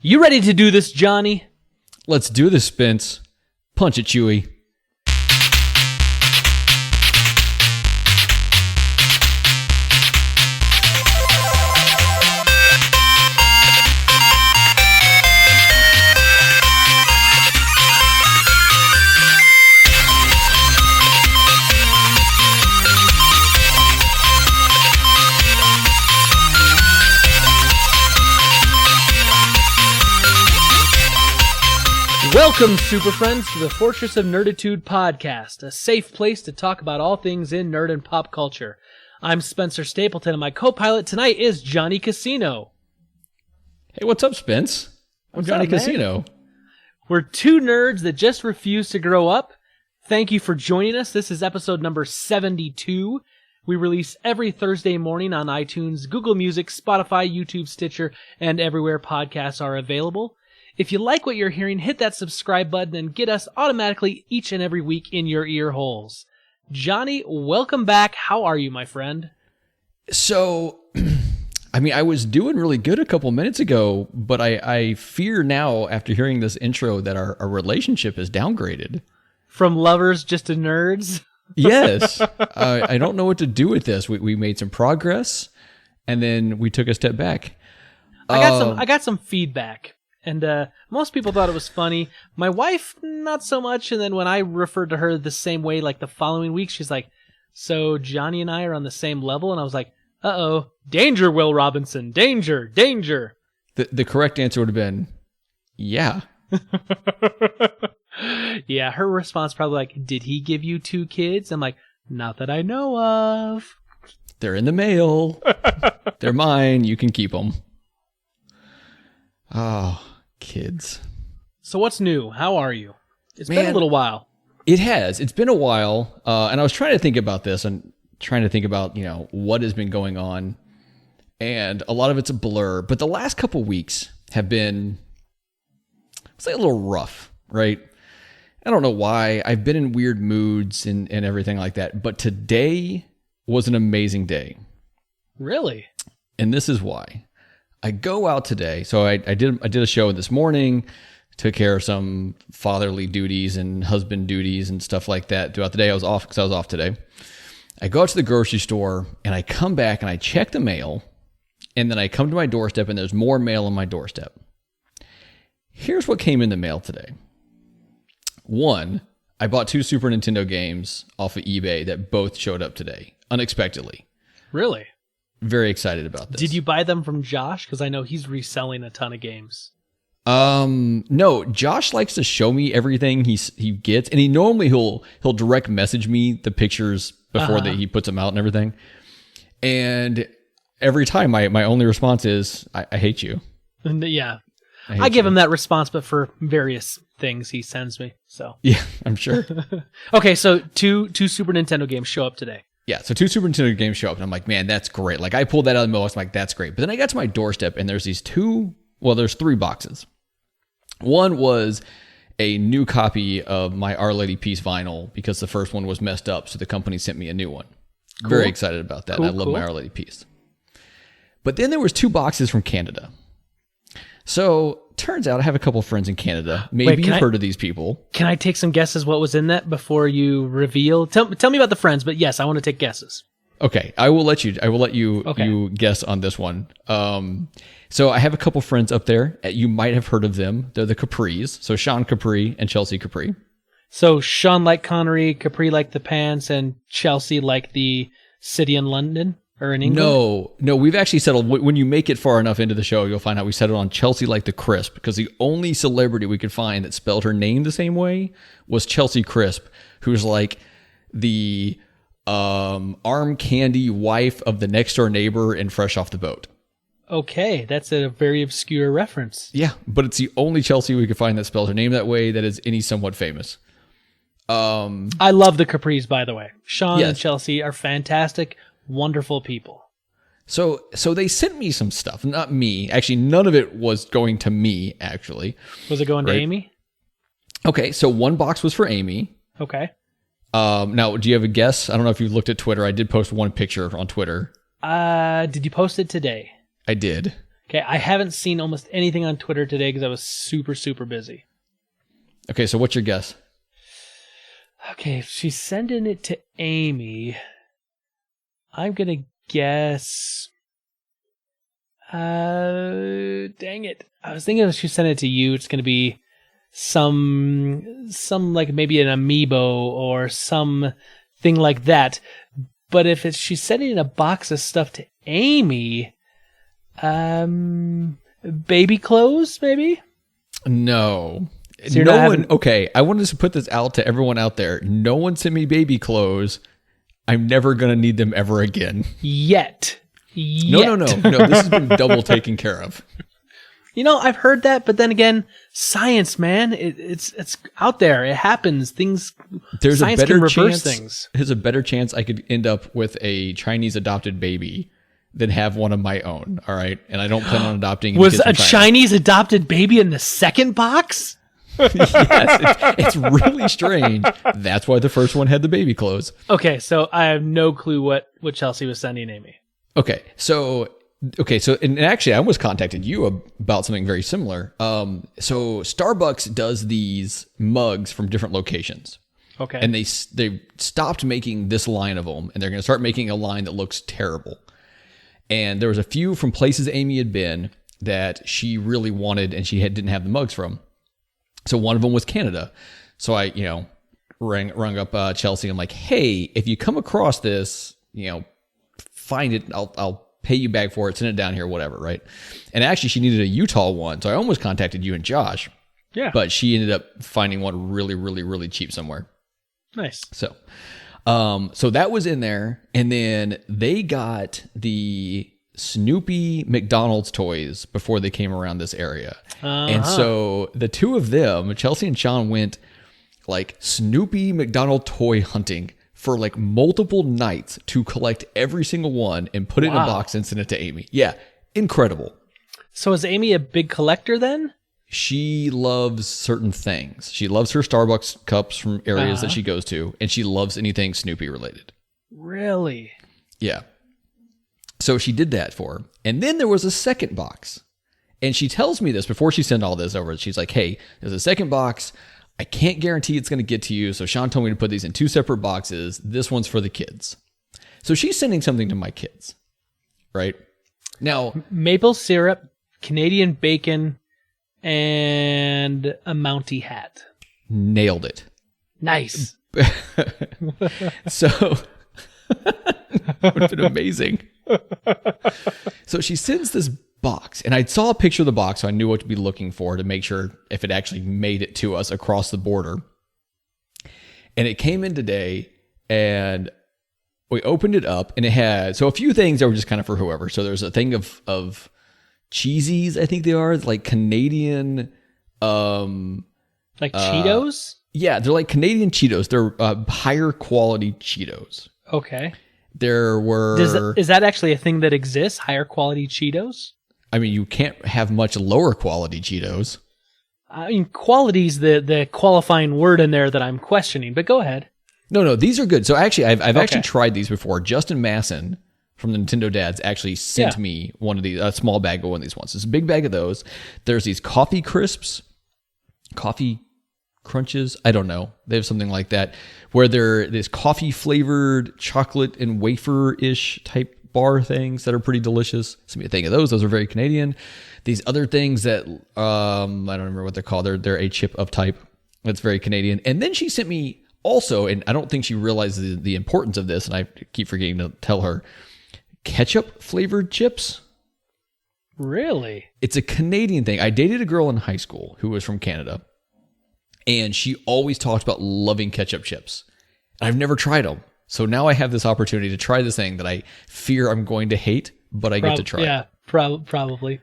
You ready to do this, Johnny? Let's do this, Spence. Punch it, Chewy. Welcome, super friends, to the Fortress of Nerditude podcast, a safe place to talk about all things in nerd and pop culture. I'm Spencer Stapleton, and my co-pilot tonight is Jonny Casino. Hey, what's up, Spence? I'm Jonny Casino. We're two nerds that just refuse to grow up. Thank you for joining us. This is episode number 72. We release every Thursday morning on iTunes, Google Music, Spotify, YouTube, Stitcher, and everywhere podcasts are available. If you like what you're hearing, hit that subscribe button and get us automatically each and every week in your ear holes. Johnny, welcome back. How are you, my friend? So, I was doing really good a couple minutes ago, but I fear now, after hearing this intro, that our relationship is downgraded. From lovers just to nerds? Yes. I don't know what to do with this. We made some progress, and then we took a step back. I got some feedback. And most people thought it was funny. My wife, not so much. And then when I referred to her the same way, like the following week, she's like, so Johnny and I are on the same level? And I was like, uh-oh, danger, Will Robinson, danger, danger. The correct answer would have been, yeah. Yeah, her response probably like, did he give you 2 kids? I'm like, not that I know of. They're in the mail. They're mine. You can keep them. Oh, kids. So what's new? How are you? It's been a little while. It has. It's been a while. And I was trying to think about this and trying to think about, what has been going on. And a lot of it's a blur. But the last couple weeks have been, it's like a little rough, right? I don't know why. I've been in weird moods and everything like that. But today was an amazing day. Really? And this is why. I go out today. So I did a show this morning, took care of some fatherly duties and husband duties and stuff like that throughout the day. I was off because I was off today. I go out to the grocery store and I come back and I check the mail, and then I come to my doorstep and there's more mail on my doorstep. Here's what came in the mail today. 1, I bought 2 Super Nintendo games off of eBay that both showed up today, unexpectedly. Really? Very excited about this. Did you buy them from Josh? Because I know he's reselling a ton of games. No, Josh likes to show me everything he gets, and he'll direct message me the pictures before he puts them out and everything. And every time my only response is, I hate you. And yeah. I give him that response, but for various things he sends me. So yeah, I'm sure. Okay, so two Super Nintendo games show up today. Yeah, so 2 Super Nintendo games show up, and I'm like, man, that's great. Like, I pulled that out of the mailbox, I'm like, that's great. But then I got to my doorstep, and there's there's 3 boxes. One was a new copy of my Our Lady Peace vinyl, because the first one was messed up, so the company sent me a new one. Cool. Very excited about that. Cool, I love my Our Lady Peace. But then there was 2 boxes from Canada. So, turns out I have a couple friends in Canada. Maybe you've heard of these people. Can I take some guesses what was in that before you reveal? Tell me about the friends, but yes, I want to take guesses. Okay, I will let you guess on this one. So I have a couple friends up there. You might have heard of them. They're the Capris. So Sean Capri and Chelsea Capri. So Sean like Connery, Capri like the pants, and Chelsea like the city in London? Or in England? No, we've actually settled. When you make it far enough into the show, you'll find out we settled on Chelsea like the Crisp, because the only celebrity we could find that spelled her name the same way was Chelsea Crisp, who's like the arm candy wife of the next door neighbor in Fresh Off the Boat. Okay, that's a very obscure reference. Yeah, but it's the only Chelsea we could find that spells her name that way that is any somewhat famous. I love the Capris, by the way. Sean and Chelsea are fantastic. Wonderful people. So they sent me some stuff. Not me. Actually, none of it was going to me, actually. Was it going to Amy? Okay, so 1 box was for Amy. Okay. Now, do you have a guess? I don't know if you've looked at Twitter. I did post 1 picture on Twitter. Did you post it today? I did. Okay, I haven't seen almost anything on Twitter today because I was super, super busy. Okay, so what's your guess? Okay, if she's sending it to Amy, I'm going to guess... dang it. I was thinking if she sent it to you, it's going to be some like maybe an amiibo or some thing like that. But if she's sending a box of stuff to Amy, baby clothes, maybe? No. So no one. Okay, I wanted to put this out to everyone out there. No one sent me baby clothes. I'm never going to need them ever again. Yet. No. This has been double taken care of. You know, I've heard that, but then again, science, man, it's out there. It happens. Things. Science can reverse things. There's a better chance I could end up with a Chinese adopted baby than have one of my own. All right, and I don't plan on adopting. Was a Chinese adopted baby in the second box? Yes, it's really strange. That's why the first one had the baby clothes. Okay, so I have no clue what Chelsea was sending Amy. Okay, so and actually I almost contacted you about something very similar. So Starbucks does these mugs from different locations. Okay. And they stopped making this line of them, and they're going to start making a line that looks terrible. And there was a few from places Amy had been that she really wanted, and she didn't have the mugs from. So one of them was Canada. So I, rung up Chelsea. I'm like, hey, if you come across this, find it. I'll pay you back for it. Send it down here, whatever, right? And actually, she needed a Utah one, so I almost contacted you and Josh. Yeah. But she ended up finding one really, really, really cheap somewhere. Nice. So that was in there, and then they got the Snoopy McDonald's toys before they came around this area. And so the two of them, Chelsea and Sean, went like Snoopy McDonald toy hunting for like multiple nights to collect every single one and put it in a box and send it to Amy. Yeah, incredible. So is Amy a big collector then? She loves certain things. She loves her Starbucks cups from areas that she goes to, and she loves anything Snoopy related. Really? Yeah. So she did that for her. And then there was a second box. And she tells me this before she sent all this over. She's like, hey, there's a second box. I can't guarantee it's going to get to you. So Sean told me to put these in two separate boxes. This one's for the kids. So she's sending something to my kids, right? Now, maple syrup, Canadian bacon, and a Mountie hat. Nailed it. Nice. So it would have been amazing. So she sends this box, and I saw a picture of the box, so I knew what to be looking for to make sure if it actually made it to us across the border. And it came in today, and we opened it up, and it had a few things that were just kind of for whoever. So there's a thing of cheesies, I think they are, like Canadian, like Cheetos. Yeah, they're like Canadian Cheetos. They're higher quality Cheetos. Okay. There were. Is that actually a thing that exists? Higher quality Cheetos? I mean, you can't have much lower quality Cheetos. I mean, quality's the qualifying word in there that I'm questioning, but go ahead. No, these are good. So actually, I've actually tried these before. Justin Masson from the Nintendo Dads actually sent me one of these, a small bag of one of these ones. It's a big bag of those. There's these coffee crisps, coffee crunches. I don't know. They have something like that where they're this coffee flavored chocolate and wafer-ish type bar things that are pretty delicious. Send me a thing of those. Those are very Canadian. These other things that I don't remember what they're called. They're a chip of type. That's very Canadian. And then she sent me also, and I don't think she realizes the importance of this, and I keep forgetting to tell her, ketchup flavored chips. Really? It's a Canadian thing. I dated a girl in high school who was from Canada, and she always talked about loving ketchup chips. I've never tried them. So now I have this opportunity to try this thing that I fear I'm going to hate, but I get to try. Yeah, probably.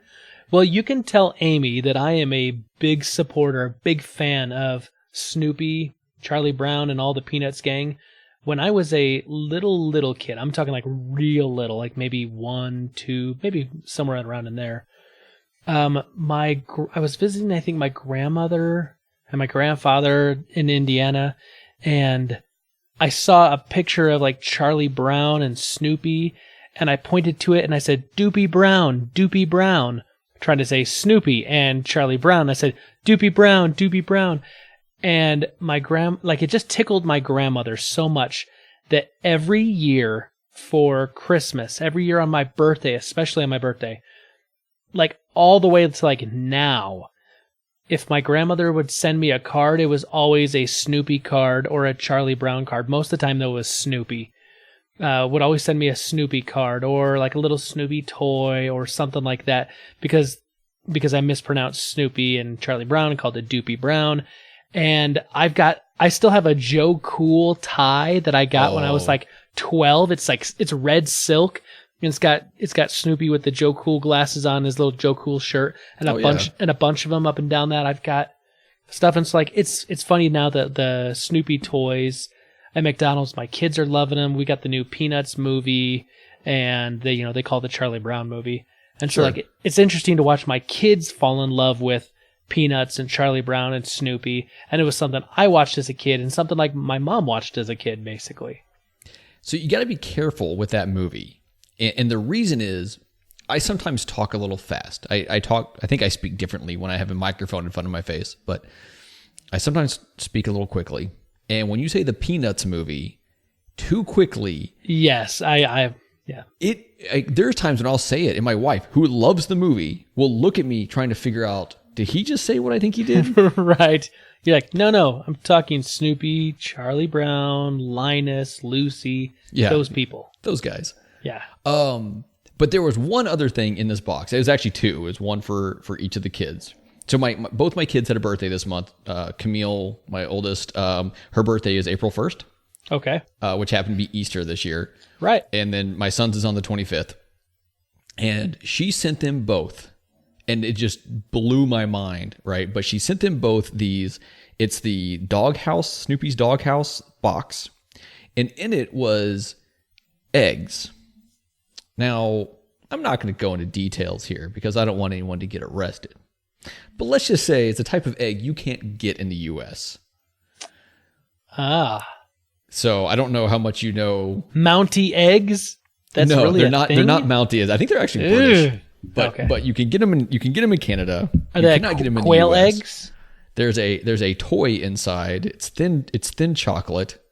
Well, you can tell Amy that I am a big supporter, big fan of Snoopy, Charlie Brown, and all the Peanuts gang. When I was a little kid, I'm talking like real little, like maybe 1, 2, maybe somewhere around in there. I was visiting, I think, my grandmother and my grandfather in Indiana, and I saw a picture of like Charlie Brown and Snoopy, and I pointed to it and I said, Doopy Brown, Doopy Brown. trying to say Snoopy and Charlie Brown. I said, Doopy Brown, Doopy Brown. And it just tickled my grandmother so much that every year for Christmas, every year on my birthday, especially on my birthday, like all the way to like now, if my grandmother would send me a card, it was always a Snoopy card or a Charlie Brown card. Most of the time, though, it was Snoopy. Would always send me a Snoopy card or like a little Snoopy toy or something like that because I mispronounced Snoopy and Charlie Brown and called it Doopy Brown. And I still have a Joe Cool tie that I got when I was like 12. It's red silk. And it's got Snoopy with the Joe Cool glasses on, his little Joe Cool shirt, and a bunch of them up and down that. I've got stuff, and it's funny now that the Snoopy toys at McDonald's, my kids are loving them. We got the new Peanuts movie, and they call it the Charlie Brown movie, and so it's interesting to watch my kids fall in love with Peanuts and Charlie Brown and Snoopy, and it was something I watched as a kid and something like my mom watched as a kid, basically. So you got to be careful with that movie. And the reason is I sometimes talk a little fast. I think I speak differently when I have a microphone in front of my face, but I sometimes speak a little quickly. And when you say the Peanuts movie too quickly. Yes, yeah. There's times when I'll say it, and my wife, who loves the movie, will look at me trying to figure out, did he just say what I think he did? Right. You're like, no, I'm talking Snoopy, Charlie Brown, Linus, Lucy, those people. Those guys. Yeah. But there was one other thing in this box. It was actually two. It was one for each of the kids. So both my kids had a birthday this month. Camille, my oldest, her birthday is April 1st. Okay. Which happened to be Easter this year. Right. And then my son's is on the 25th. And she sent them both. And it just blew my mind, right? But she sent them both these. It's the Doghouse, Snoopy's Doghouse box. And in it was eggs. Now, I'm not going to go into details here because I don't want anyone to get arrested. But let's just say it's a type of egg you can't get in the U.S. Ah. So I don't know how much you know. Mountie eggs? That's no, really they're not. thing? They're not Mountie eggs. I think they're actually British. But you can get them in. You can get them in Canada. Are you they cannot get them in quail the US. eggs? There's a toy inside. It's thin chocolate.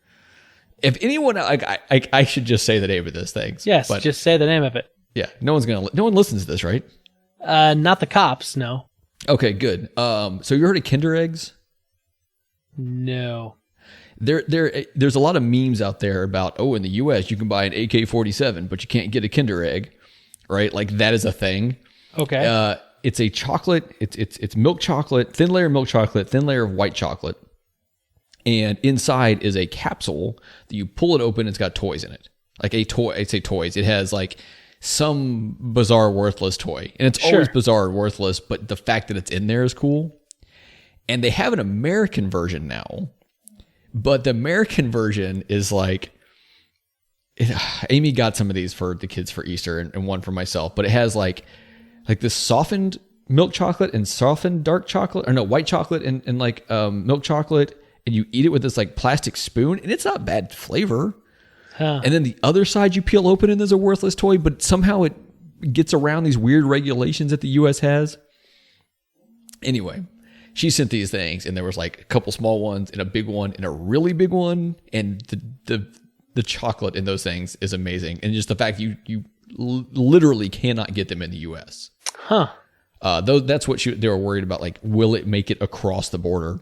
If anyone, I should just say the name of this thing. Yes, just say the name of it. Yeah, no one listens to this, right? Not the cops, no. Okay, good. So you heard of Kinder eggs? No. There's a lot of memes out there about, in the U.S. you can buy an AK-47, but you can't get a Kinder egg, right? Like that is a thing. Okay. It's a chocolate. It's milk chocolate, thin layer of milk chocolate, thin layer of white chocolate. And inside is a capsule that you pull it open. It's got toys in it. Like a toy. I'd say toys. It has like some bizarre, worthless toy. And it's always bizarre and worthless, but the fact that it's in there is cool. And they have an American version now. But the American version is like... Amy got some of these for the kids for Easter and one for myself. But it has like this softened milk chocolate and softened dark chocolate. Or no, white chocolate and milk chocolate. And you eat it with this like plastic spoon, and it's not bad flavor. Huh. And then the other side you peel open, and there's a worthless toy, but somehow it gets around these weird regulations that the U.S. has. Anyway, she sent these things, and there was like a couple small ones, and a big one, and a really big one, and the chocolate in those things is amazing, and just the fact you literally cannot get them in the U.S. Huh? That's what they were worried about. Like, will it make it across the border?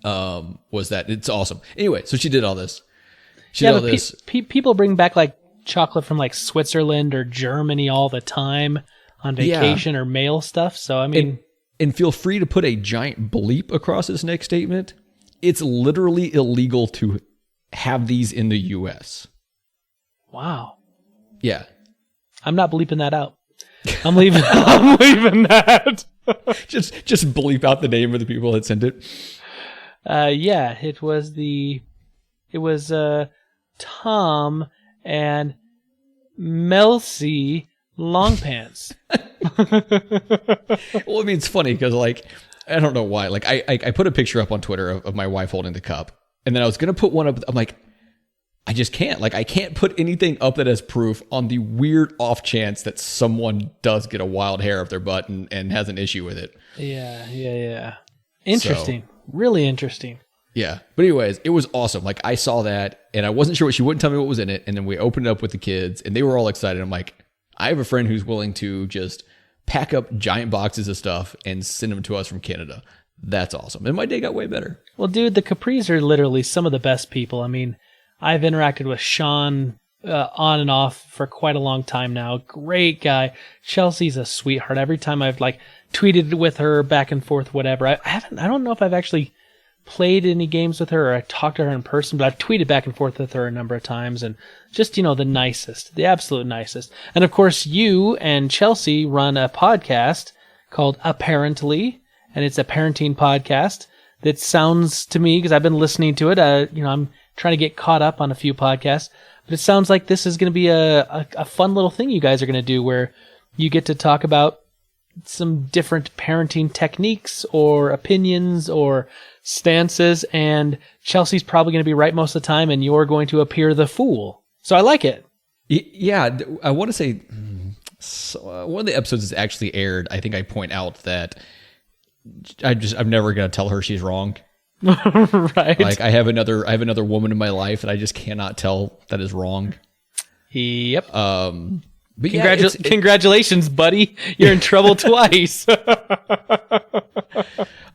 Was that it's awesome. Anyway, so she did all this. People bring back like chocolate from like Switzerland or Germany all the time on vacation or mail stuff. So I mean, and feel free to put a giant bleep across this next statement. It's literally illegal to have these in the U.S. Wow. Yeah. I'm not bleeping that out. I'm leaving. I'm leaving that. just bleep out the name of the people that sent it. Yeah, it was Tom and Melcy Longpants. Well, I mean, it's funny because like, I don't know why. Like I put a picture up on Twitter of my wife holding the cup, and then I was going to put one up. I'm like, I just can't. Like, I can't put anything up that has proof on the weird off chance that someone does get a wild hair up their butt and has an issue with it. Yeah. Interesting. Really interesting. Yeah. But anyways, it was awesome. Like, I saw that and I wasn't sure what, she wouldn't tell me what was in it. And then we opened it up with the kids and they were all excited. I'm like, I have a friend who's willing to just pack up giant boxes of stuff and send them to us from Canada. That's awesome. And my day got way better. Well, dude, the Capris are literally some of the best people. I mean, I've interacted with Sean on and off for quite a long time now. Great guy. Chelsea's a sweetheart. Every time I've like tweeted with her back and forth, whatever. I don't know if I've actually played any games with her or I talked to her in person, but I've tweeted back and forth with her a number of times and just, the nicest, the absolute nicest. And of course, you and Chelsea run a podcast called Apparently, and it's a parenting podcast that sounds to me, because I've been listening to it, I'm trying to get caught up on a few podcasts, but it sounds like this is going to be a fun little thing you guys are going to do where you get to talk about some different parenting techniques or opinions or stances, and Chelsea's probably going to be right most of the time, and you're going to appear the fool. So I like it. Yeah, I want to say one of the episodes is actually aired. I think I point out that I'm never going to tell her she's wrong. Right. Like I have another woman in my life that I just cannot tell that is wrong. Yep. But congratulations, buddy. You're in trouble twice.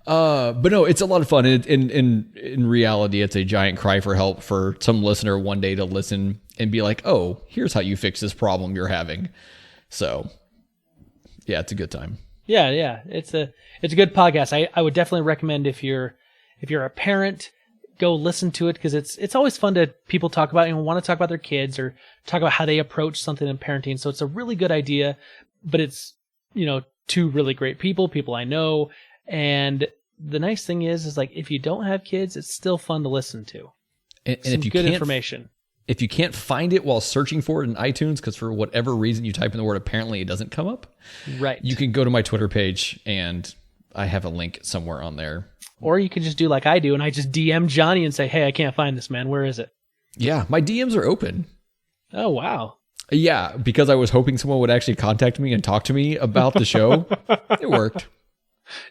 But no, it's a lot of fun. In reality, it's a giant cry for help for some listener one day to listen and be like, oh, here's how you fix this problem you're having. So yeah, it's a good time. Yeah. It's a good podcast. I would definitely recommend if you're a parent, go listen to it, because it's always fun to people talk about and want to talk about their kids or talk about how they approach something in parenting. So it's a really good idea, but it's, two really great people I know. And the nice thing is like, if you don't have kids, it's still fun to listen to. And if you good information. If you can't find it while searching for it in iTunes, because for whatever reason you type in the word apparently it doesn't come up, right? You can go to my Twitter page and I have a link somewhere on there. Or you could just do like I do, and I just DM Johnny and say, hey, I can't find this, man. Where is it? Yeah, my DMs are open. Oh, wow. Yeah, because I was hoping someone would actually contact me and talk to me about the show. It worked.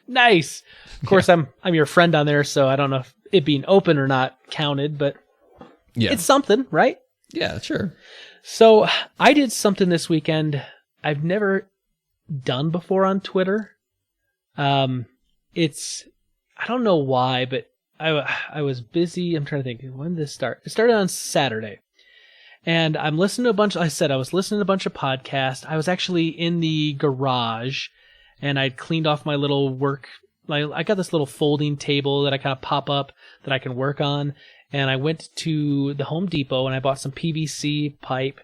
Nice. Of course, I'm your friend on there, so I don't know if it being open or not counted, but it's something, right? Yeah, sure. So I did something this weekend I've never done before on Twitter. I don't know why, but I was busy. I'm trying to think, when did this start? It started on Saturday. And I'm listening to a bunch, I was listening to a bunch of podcasts. I was actually in the garage, and I'd cleaned off my little work. I got this little folding table that I kind of pop up that I can work on. And I went to the Home Depot and I bought some PVC pipe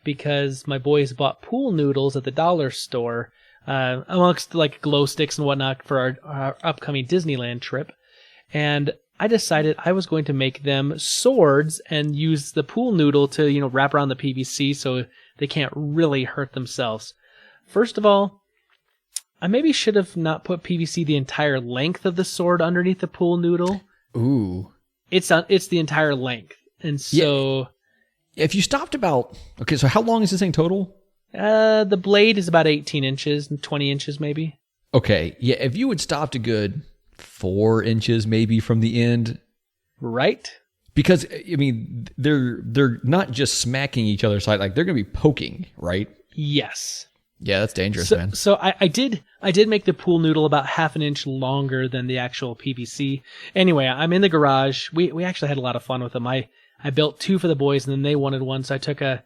because my boys bought pool noodles at the dollar store, amongst like glow sticks and whatnot for our upcoming Disneyland trip. And I decided I was going to make them swords and use the pool noodle to, wrap around the PVC so they can't really hurt themselves. First of all, I maybe should have not put PVC the entire length of the sword underneath the pool noodle. Ooh. It's the entire length. And so... Yeah. If you stopped about... Okay, so how long is this thing total? The blade is about 18 inches, 20 inches maybe. Okay, yeah, if you had stopped a good 4 inches maybe from the end... Right. Because, I mean, they're not just smacking each other's side, like they're going to be poking, right? Yes. Yeah, that's dangerous, man. So I did make the pool noodle about half an inch longer than the actual PVC. Anyway, I'm in the garage. We actually had a lot of fun with them. I built two for the boys, and then they wanted one, so I took a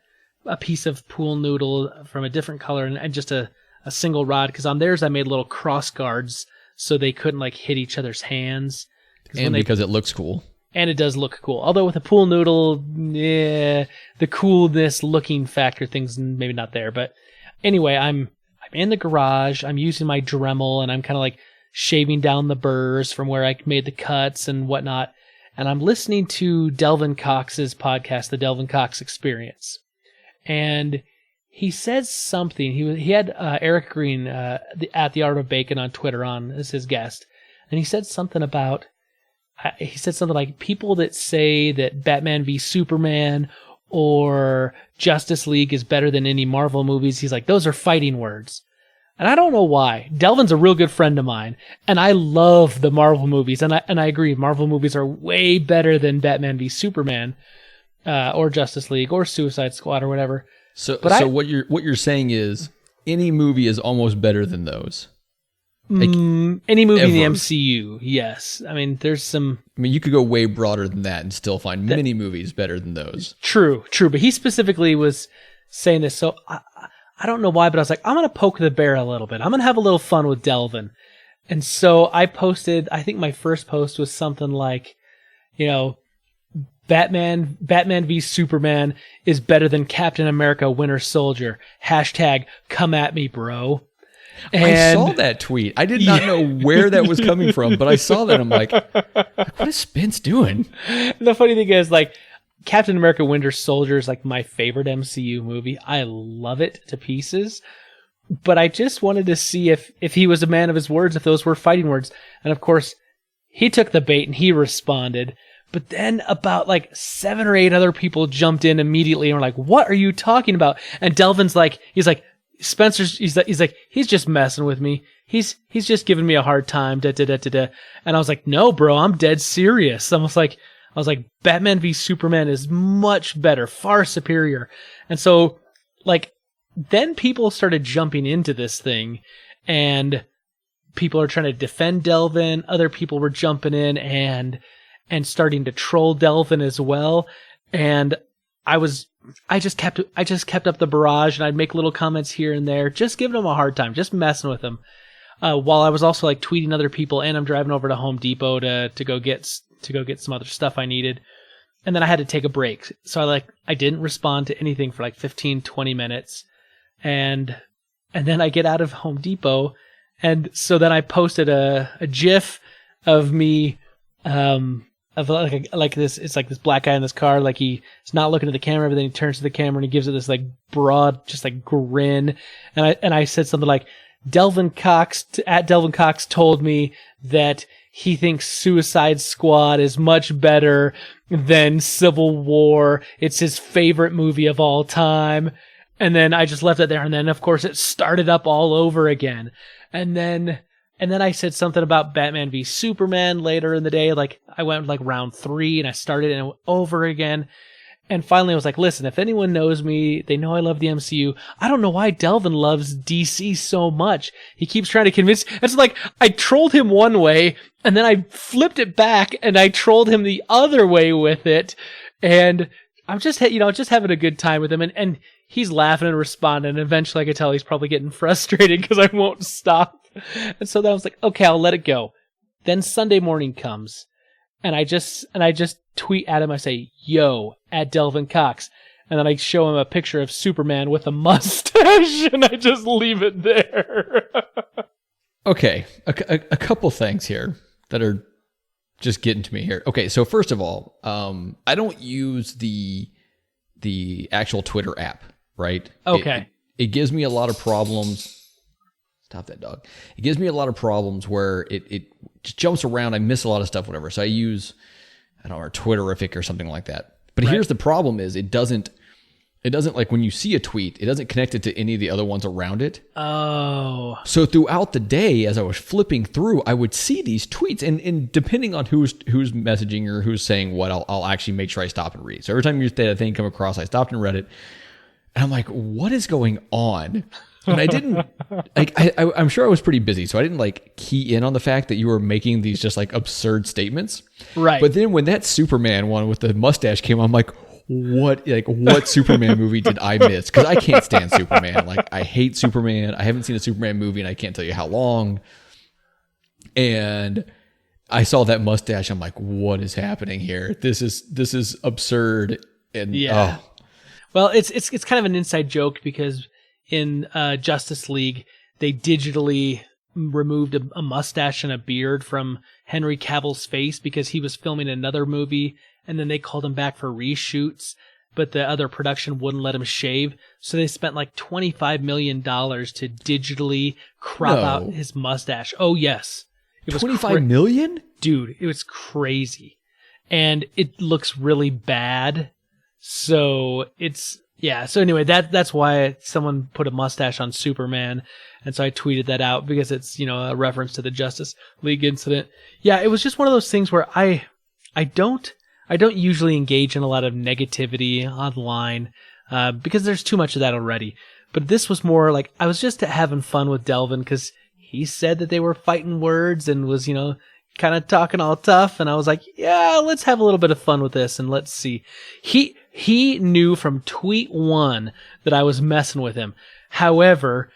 piece of pool noodle from a different color and just a single rod, because on theirs I made little cross guards so they couldn't like hit each other's hands. And because it looks cool. And it does look cool. Although with a pool noodle, the coolness looking factor thing's maybe not there, but... Anyway, I'm in the garage, I'm using my Dremel, and I'm kind of like shaving down the burrs from where I made the cuts and whatnot. And I'm listening to Delvin Cox's podcast, The Delvin Cox Experience. And he says something. He had Eric Green at The Art of Bacon on Twitter on as his guest. And he said something about, he said something like, people that say that Batman v Superman or Justice League is better than any Marvel movies, he's like, those are fighting words. And I don't know why. Delvin's a real good friend of mine, and I love the Marvel movies, and I agree, Marvel movies are way better than Batman v Superman, or Justice League, or Suicide Squad, or whatever. So what you're saying is any movie is almost better than those. Like, any movie ever. in the MCU, yes. I mean, there's some... I mean, you could go way broader than that and still find many movies better than those. True. But he specifically was saying this, so I don't know why, but I was like, I'm going to poke the bear a little bit. I'm going to have a little fun with Delvin. And so I posted, I think my first post was something like, Batman v Superman is better than Captain America Winter Soldier. Hashtag come at me, bro. And I saw that tweet. I did not know where that was coming from, but I saw that. I'm like, what is Spence doing? The funny thing is, like, Captain America Winter Soldier is like my favorite MCU movie. I love it to pieces. But I just wanted to see if he was a man of his words, if those were fighting words. And of course, he took the bait and he responded. But then about like 7 or 8 other people jumped in immediately and were like, what are you talking about? And Delvin's like, he's like, Spencer's, he's like, he's just messing with me. He's just giving me a hard time. And I was like, no, bro, I'm dead serious. I was like, Batman v Superman is much better, far superior. And so, like, then people started jumping into this thing, and people are trying to defend Delvin. Other people were jumping in and starting to troll Delvin as well. And I just kept up the barrage, and I'd make little comments here and there, just giving him a hard time, just messing with him. While I was also like tweeting other people, and I'm driving over to Home Depot to go get some other stuff I needed. And then I had to take a break. So I didn't respond to anything for like 15, 20 minutes. And then I get out of Home Depot. And so then I posted a GIF of me, of like this, it's like this black guy in this car, like he's not looking at the camera, but then he turns to the camera and he gives it this like broad, just like grin. And I said something like, Delvin Cox told me that he thinks Suicide Squad is much better than Civil War. It's his favorite movie of all time. And then I just left it there. And then of course it started up all over again. And then I said something about Batman v Superman later in the day. Like I went like round 3 and I started and it went over again. And finally I was like, listen, if anyone knows me, they know I love the MCU. I don't know why Delvin loves DC so much. He keeps trying to convince. It's like I trolled him one way and then I flipped it back and I trolled him the other way with it. And I'm just, just having a good time with him. And he's laughing and responding. And eventually I could tell he's probably getting frustrated because I won't stop. And so then I was like, okay, I'll let it go. Then Sunday morning comes and I just tweet at him. I say, yo, at Delvin Cox. And then I show him a picture of Superman with a mustache and I just leave it there. Okay. A couple things here that are just getting to me here. Okay. So first of all, I don't use the actual Twitter app, right? Okay. It gives me a lot of problems. Stop that dog. It gives me a lot of problems where it just jumps around. I miss a lot of stuff, whatever. So I use, I don't know, Twitterific or something like that. But Here's the problem is it doesn't like when you see a tweet, it doesn't connect it to any of the other ones around it. Oh. So throughout the day, as I was flipping through, I would see these tweets and depending on who's messaging or who's saying what, I'll actually make sure I stop and read. So every time that thing come across, I stopped and read it. And I'm like, what is going on? And I didn't like. I'm sure I was pretty busy, so I didn't like key in on the fact that you were making these just like absurd statements. Right. But then when that Superman one with the mustache came, I'm like, what Superman movie did I miss? Because I can't stand Superman. Like I hate Superman. I haven't seen a Superman movie, and I can't tell you how long. And I saw that mustache. I'm like, what is happening here? This is absurd. And yeah. Oh. Well, it's kind of an inside joke because in Justice League, they digitally removed a mustache and a beard from Henry Cavill's face because he was filming another movie, and then they called him back for reshoots, but the other production wouldn't let him shave, so they spent like $25 million to digitally crop out his mustache. Oh, yes. It was $25 million? dude, it was crazy. And it looks really bad. So so anyway, that's why someone put a mustache on Superman. And so I tweeted that out because it's, a reference to the Justice League incident. Yeah, it was just one of those things where I don't usually engage in a lot of negativity online, because there's too much of that already. But this was more like, I was just having fun with Delvin because he said that they were fighting words and was, kind of talking all tough. And I was like, yeah, let's have a little bit of fun with this and let's see. He knew from tweet 1 that I was messing with him. However,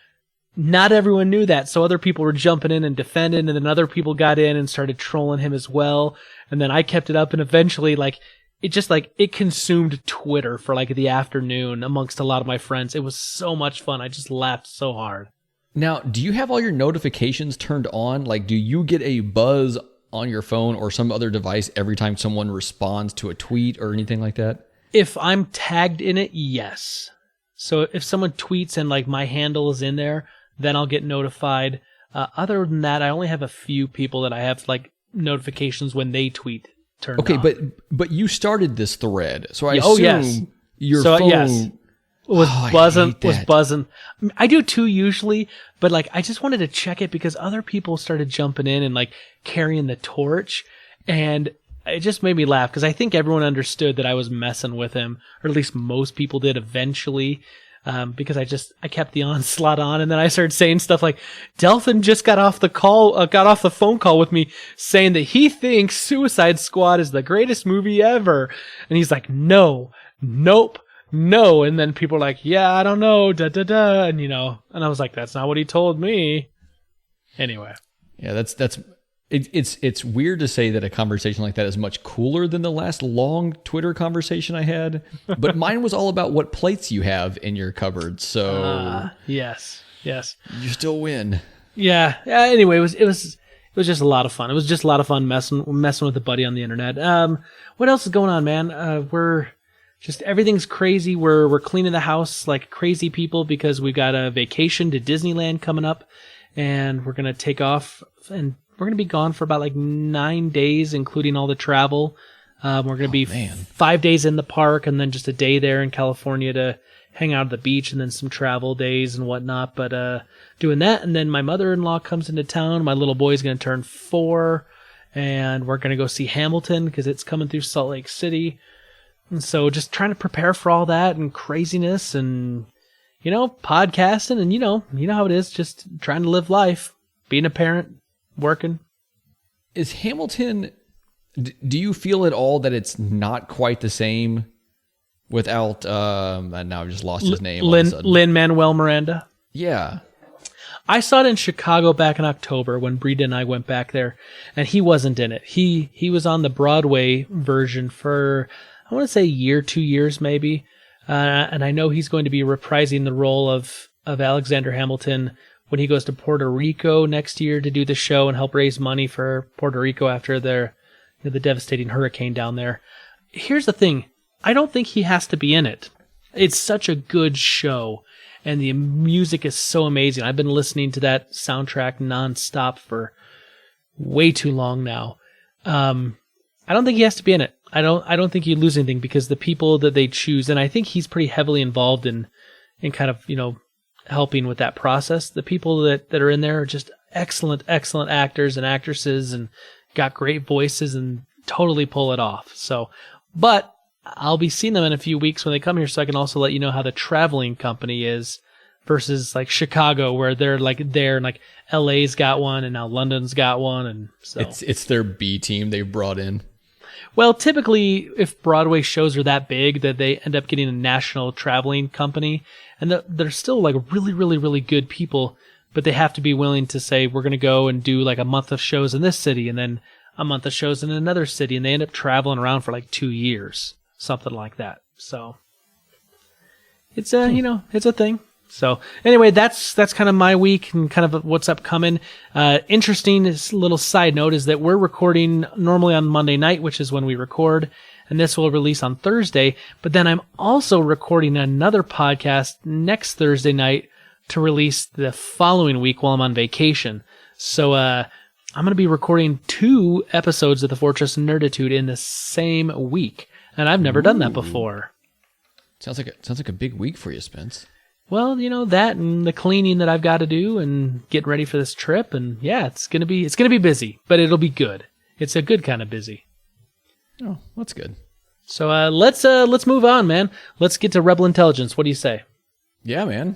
not everyone knew that. So other people were jumping in and defending, and then other people got in and started trolling him as well. And then I kept it up, and eventually, it consumed Twitter for the afternoon amongst a lot of my friends. It was so much fun. I just laughed so hard. Now, do you have all your notifications turned on? Do you get a buzz on your phone or some other device every time someone responds to a tweet or anything like that? If I'm tagged in it, yes. So if someone tweets and my handle is in there, then I'll get notified. Other than that, I only have a few people that I have notifications when they tweet turned on. Okay, but you started this thread, so I assume your phone. Yes. Was buzzing. I do too usually, but I just wanted to check it because other people started jumping in and carrying the torch, and it just made me laugh because I think everyone understood that I was messing with him, or at least most people did eventually. Because I kept the onslaught on, and then I started saying stuff like, Delvin just got off the phone call with me saying that he thinks Suicide Squad is the greatest movie ever. And he's like, no, nope, no. And then people are like, yeah, I don't know, da da da. And and I was like, that's not what he told me. Anyway. Yeah, it's weird to say that a conversation like that is much cooler than the last long Twitter conversation I had, but mine was all about what plates you have in your cupboard. So yes, you still win. Yeah. Anyway, it was just a lot of fun. It was just a lot of fun messing with a buddy on the internet. What else is going on, man? We're just, everything's crazy. We're cleaning the house like crazy people because we got a vacation to Disneyland coming up, and we're gonna take off and we're going to be gone for about 9 days, including all the travel. We're going to be 5 days in the park and then just a day there in California to hang out at the beach and then some travel days and whatnot. But doing that, and then my mother-in-law comes into town. My little boy's going to turn 4, and we're going to go see Hamilton because it's coming through Salt Lake City. And so just trying to prepare for all that and craziness and, podcasting and, you know how it is, just trying to live life, being a parent. Working. Is Hamilton, do you feel at all that it's not quite the same without, and now I've just lost his name. Lin-Manuel Miranda? Yeah. I saw it in Chicago back in October when Breeda and I went back there, and he wasn't in it. He was on the Broadway version for, I want to say a year, 2 years maybe, and I know he's going to be reprising the role of Alexander Hamilton when he goes to Puerto Rico next year to do the show and help raise money for Puerto Rico after the devastating hurricane down there. Here's the thing. I don't think he has to be in it. It's such a good show, and the music is so amazing. I've been listening to that soundtrack nonstop for way too long now. I don't think he has to be in it. I don't think you lose anything because the people that they choose, and I think he's pretty heavily involved in kind of, helping with that process. The people that are in there are just excellent actors and actresses and got great voices and totally pull it off. So, but I'll be seeing them in a few weeks when they come here, so I can also let you know how the traveling company is versus Chicago, where they're there, and LA's got one and now London's got one. And so it's their B team they've brought in. Well, typically, if Broadway shows are that big, that they end up getting a national traveling company, and they're still really, really, really good people, but they have to be willing to say, we're going to go and do a month of shows in this city, and then a month of shows in another city, and they end up traveling around for 2 years, something like that. So it's it's a thing. So anyway, that's kind of my week and kind of what's upcoming. Interesting little side note is that we're recording normally on Monday night, which is when we record, and this will release on Thursday. But then I'm also recording another podcast next Thursday night to release the following week while I'm on vacation. So I'm going to be recording 2 episodes of the Fortress Nerditude in the same week, and I've never done that before. Sounds like a big week for you, Spence. Well, that and the cleaning that I've got to do and getting ready for this trip, and yeah, it's gonna be busy, but it'll be good. It's a good kind of busy. Oh, that's good. So let's move on, man. Let's get to Rebel Intelligence. What do you say? Yeah, man.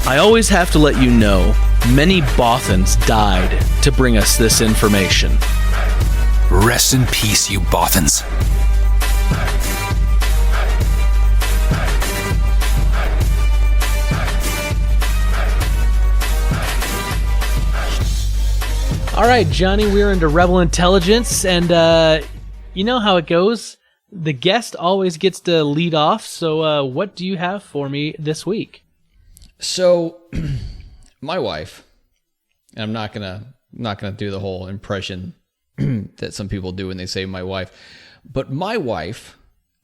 I always have to let you know, many Bothans died to bring us this information. Rest in peace, you Bothans. All right, Johnny, we're into Rebel Intelligence, and you know how it goes. The guest always gets to lead off, so what do you have for me this week? So, my wife, and I'm not gonna do the whole impression that some people do when they say my wife, but my wife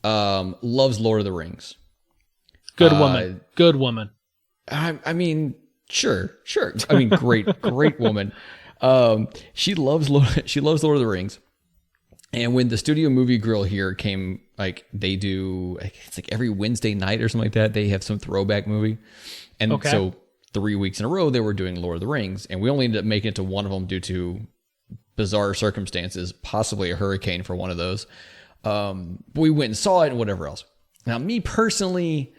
loves Lord of the Rings. Good woman. Good woman. I mean, sure. I mean, great woman. She loves Lord of the Rings. And when the Studio Movie Grill here came, like they do, it's like every Wednesday night or something like that, they have some throwback movie. And so 3 weeks in a row, they were doing Lord of the Rings. And we only ended up making it to one of them due to bizarre circumstances, possibly a hurricane for one of those. But we went and saw it and whatever else. Now, me personally,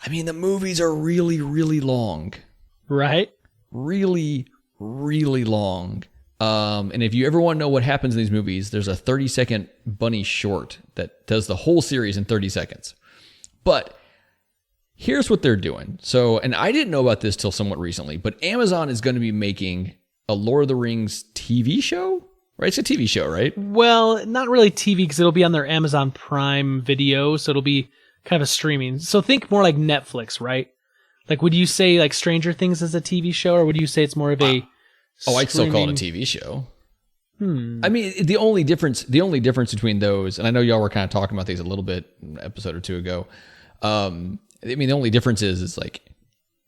I mean, the movies are really, really long. Right? Really, really long. And if you ever want to know what happens in these movies, there's a 30-second bunny short that does the whole series in 30 seconds. But here's what they're doing. So, and I didn't know about this till somewhat recently, but Amazon is going to be making a Lord of the Rings TV show, right? It's a TV show, right? Well, not really TV because it'll be on their Amazon Prime Video, so it'll be kind of a streaming. So think more like Netflix, right? Like, would you say like Stranger Things is a TV show, or would you say it's more of a I'd still call it a TV show. I mean, the only difference between those, and I know y'all were kind of talking about these a little bit an episode or two ago. I mean, the only difference is like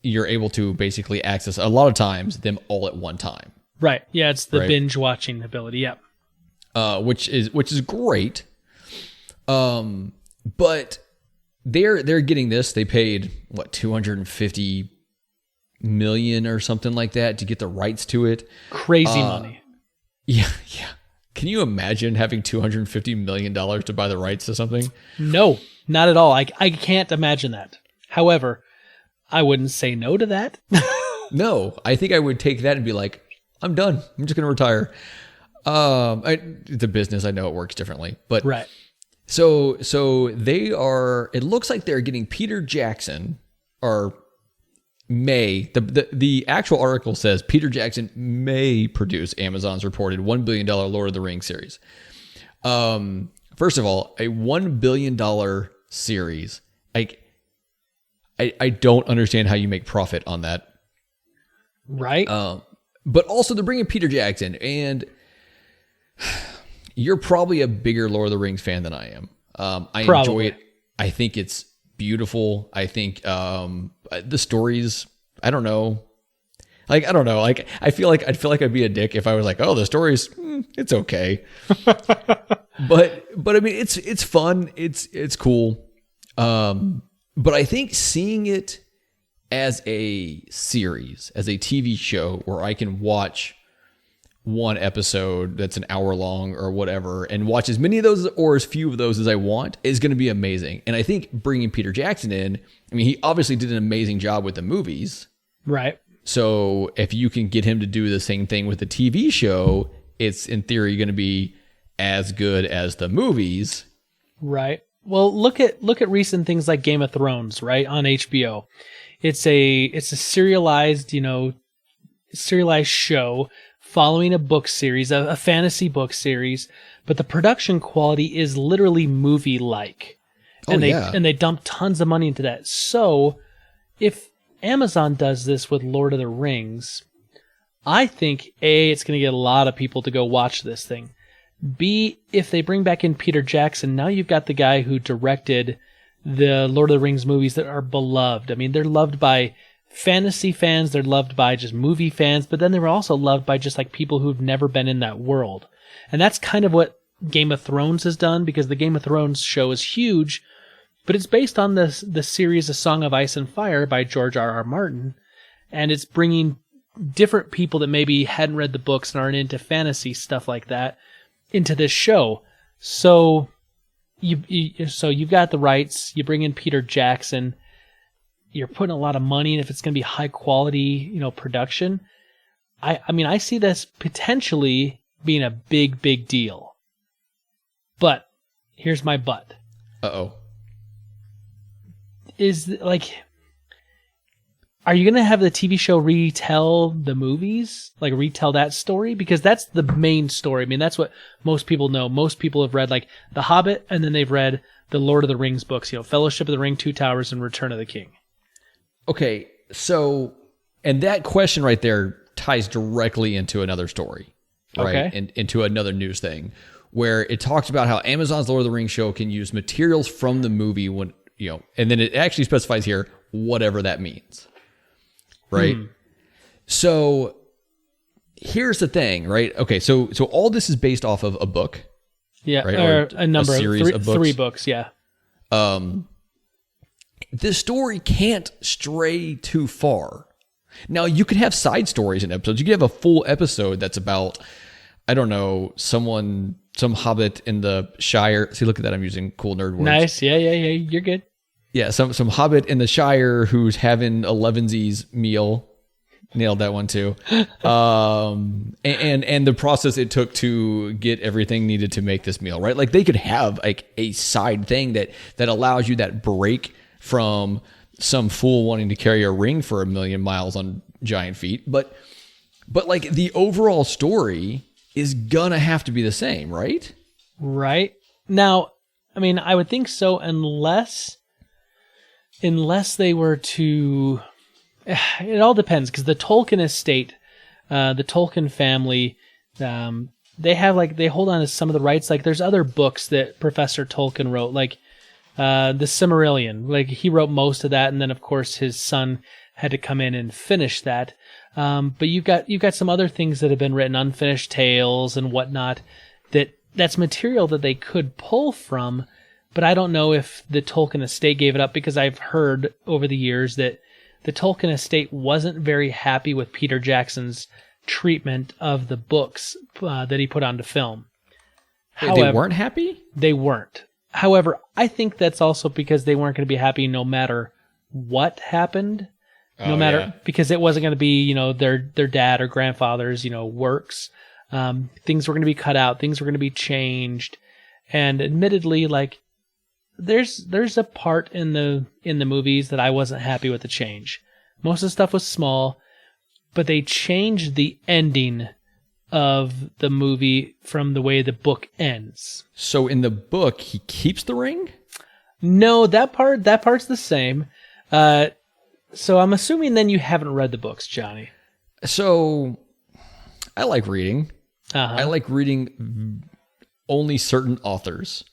you're able to basically access a lot of times them all at one time. Right. Yeah, it's the binge watching ability. Yep. Which is great. But they're getting this. They paid what, $250 million or something like that to get the rights to it. Crazy money. Yeah. Can you imagine having $250 million to buy the rights to something? No, not at all. I can't imagine that. However, I wouldn't say no to that. No, I think I would take that and be like, I'm done. I'm just going to retire. It's a business. I know it works differently, but right. So they are. It looks like they're getting Peter Jackson, or may. The actual article says Peter Jackson may produce Amazon's reported $1 billion Lord of the Rings series. First of all, a $1 billion series. I don't understand how you make profit on that. Right. But also they're bringing Peter Jackson, and you're probably a bigger Lord of the Rings fan than I am. I enjoy it. I think it's beautiful. I think the stories, I don't know. I feel like I'd be a dick if I was like, oh, the stories, it's okay. but I mean, it's fun. It's cool. But I think seeing it as a series, as a TV show where I can watch one episode that's an hour long or whatever and watch as many of those or as few of those as I want is going to be amazing. And I think bringing Peter Jackson in, I mean, he obviously did an amazing job with the movies. Right. So if you can get him to do the same thing with the TV show, it's in theory going to be as good as the movies. Right. Well, look at recent things like Game of Thrones, right, on HBO. It's a serialized show following a book series, a fantasy book series, but the production quality is literally movie-like. And they dump tons of money into that. So, if Amazon does this with Lord of the Rings, I think A, it's going to get a lot of people to go watch this thing. B, if they bring back in Peter Jackson, now you've got the guy who directed the Lord of the Rings movies that are beloved. I mean, they're loved by fantasy fans, they're loved by just movie fans, but then they were also loved by just like people who've never been in that world. And that's kind of what Game of Thrones has done, because the Game of Thrones show is huge, but it's based on the series A Song of Ice and Fire by George R.R. Martin, and it's bringing different people that maybe hadn't read the books and aren't into fantasy stuff like that into this show. So you've got the rights, you bring in Peter Jackson, you're putting a lot of money in if it's going to be high quality, production. I mean, I see this potentially being a big, big deal. But here's my but. Uh-oh. Are you going to have the TV show retell the movies? Like retell that story? Because that's the main story. I mean, that's what most people know. Most people have read like The Hobbit, and then they've read the Lord of the Rings books, Fellowship of the Ring, Two Towers, and Return of the King. Okay, so, and that question right there ties directly into another story, right? Okay. And into another news thing, where it talks about how Amazon's Lord of the Rings show can use materials from the movie when, and then it actually specifies here whatever that means, right? So here's the thing, right? Okay, so all this is based off of a book. Yeah, right? or a number a series of books. 3 books, yeah. This story can't stray too far. Now, you could have side stories in episodes. You could have a full episode that's about, I don't know, some hobbit in the Shire. See, look at that. I'm using cool nerd words. Nice. Yeah. You're good. Yeah, some hobbit in the Shire who's having a Levensies meal. Nailed that one too. And the process it took to get everything needed to make this meal, right? Like they could have like a side thing that allows you that break from some fool wanting to carry a ring for 1,000,000 miles on giant feet. But like the overall story is gonna have to be the same, right? Right. Now, I mean, I would think so unless they were to... It all depends, because the Tolkien estate, the Tolkien family, they hold on to some of the rights. Like there's other books that Professor Tolkien wrote, like the Silmarillion. Like he wrote most of that, and then of course his son had to come in and finish that. But you've got some other things that have been written, unfinished tales and whatnot, that's material that they could pull from. But I don't know if the Tolkien estate gave it up, because I've heard over the years that the Tolkien estate wasn't very happy with Peter Jackson's treatment of the books that he put onto film. However, they weren't happy? They weren't. However, I think that's also because they weren't going to be happy no matter what happened. Because it wasn't going to be, their dad or grandfather's, works. Things were going to be cut out. Things were going to be changed. And admittedly, like, there's a part in the movies that I wasn't happy with the change. Most of the stuff was small, but they changed the ending of the movie from the way the book ends. So in the book, he keeps the ring? No, that part's the same. So I'm assuming then you haven't read the books, Johnny. So I like reading. Uh-huh. I like reading only certain authors.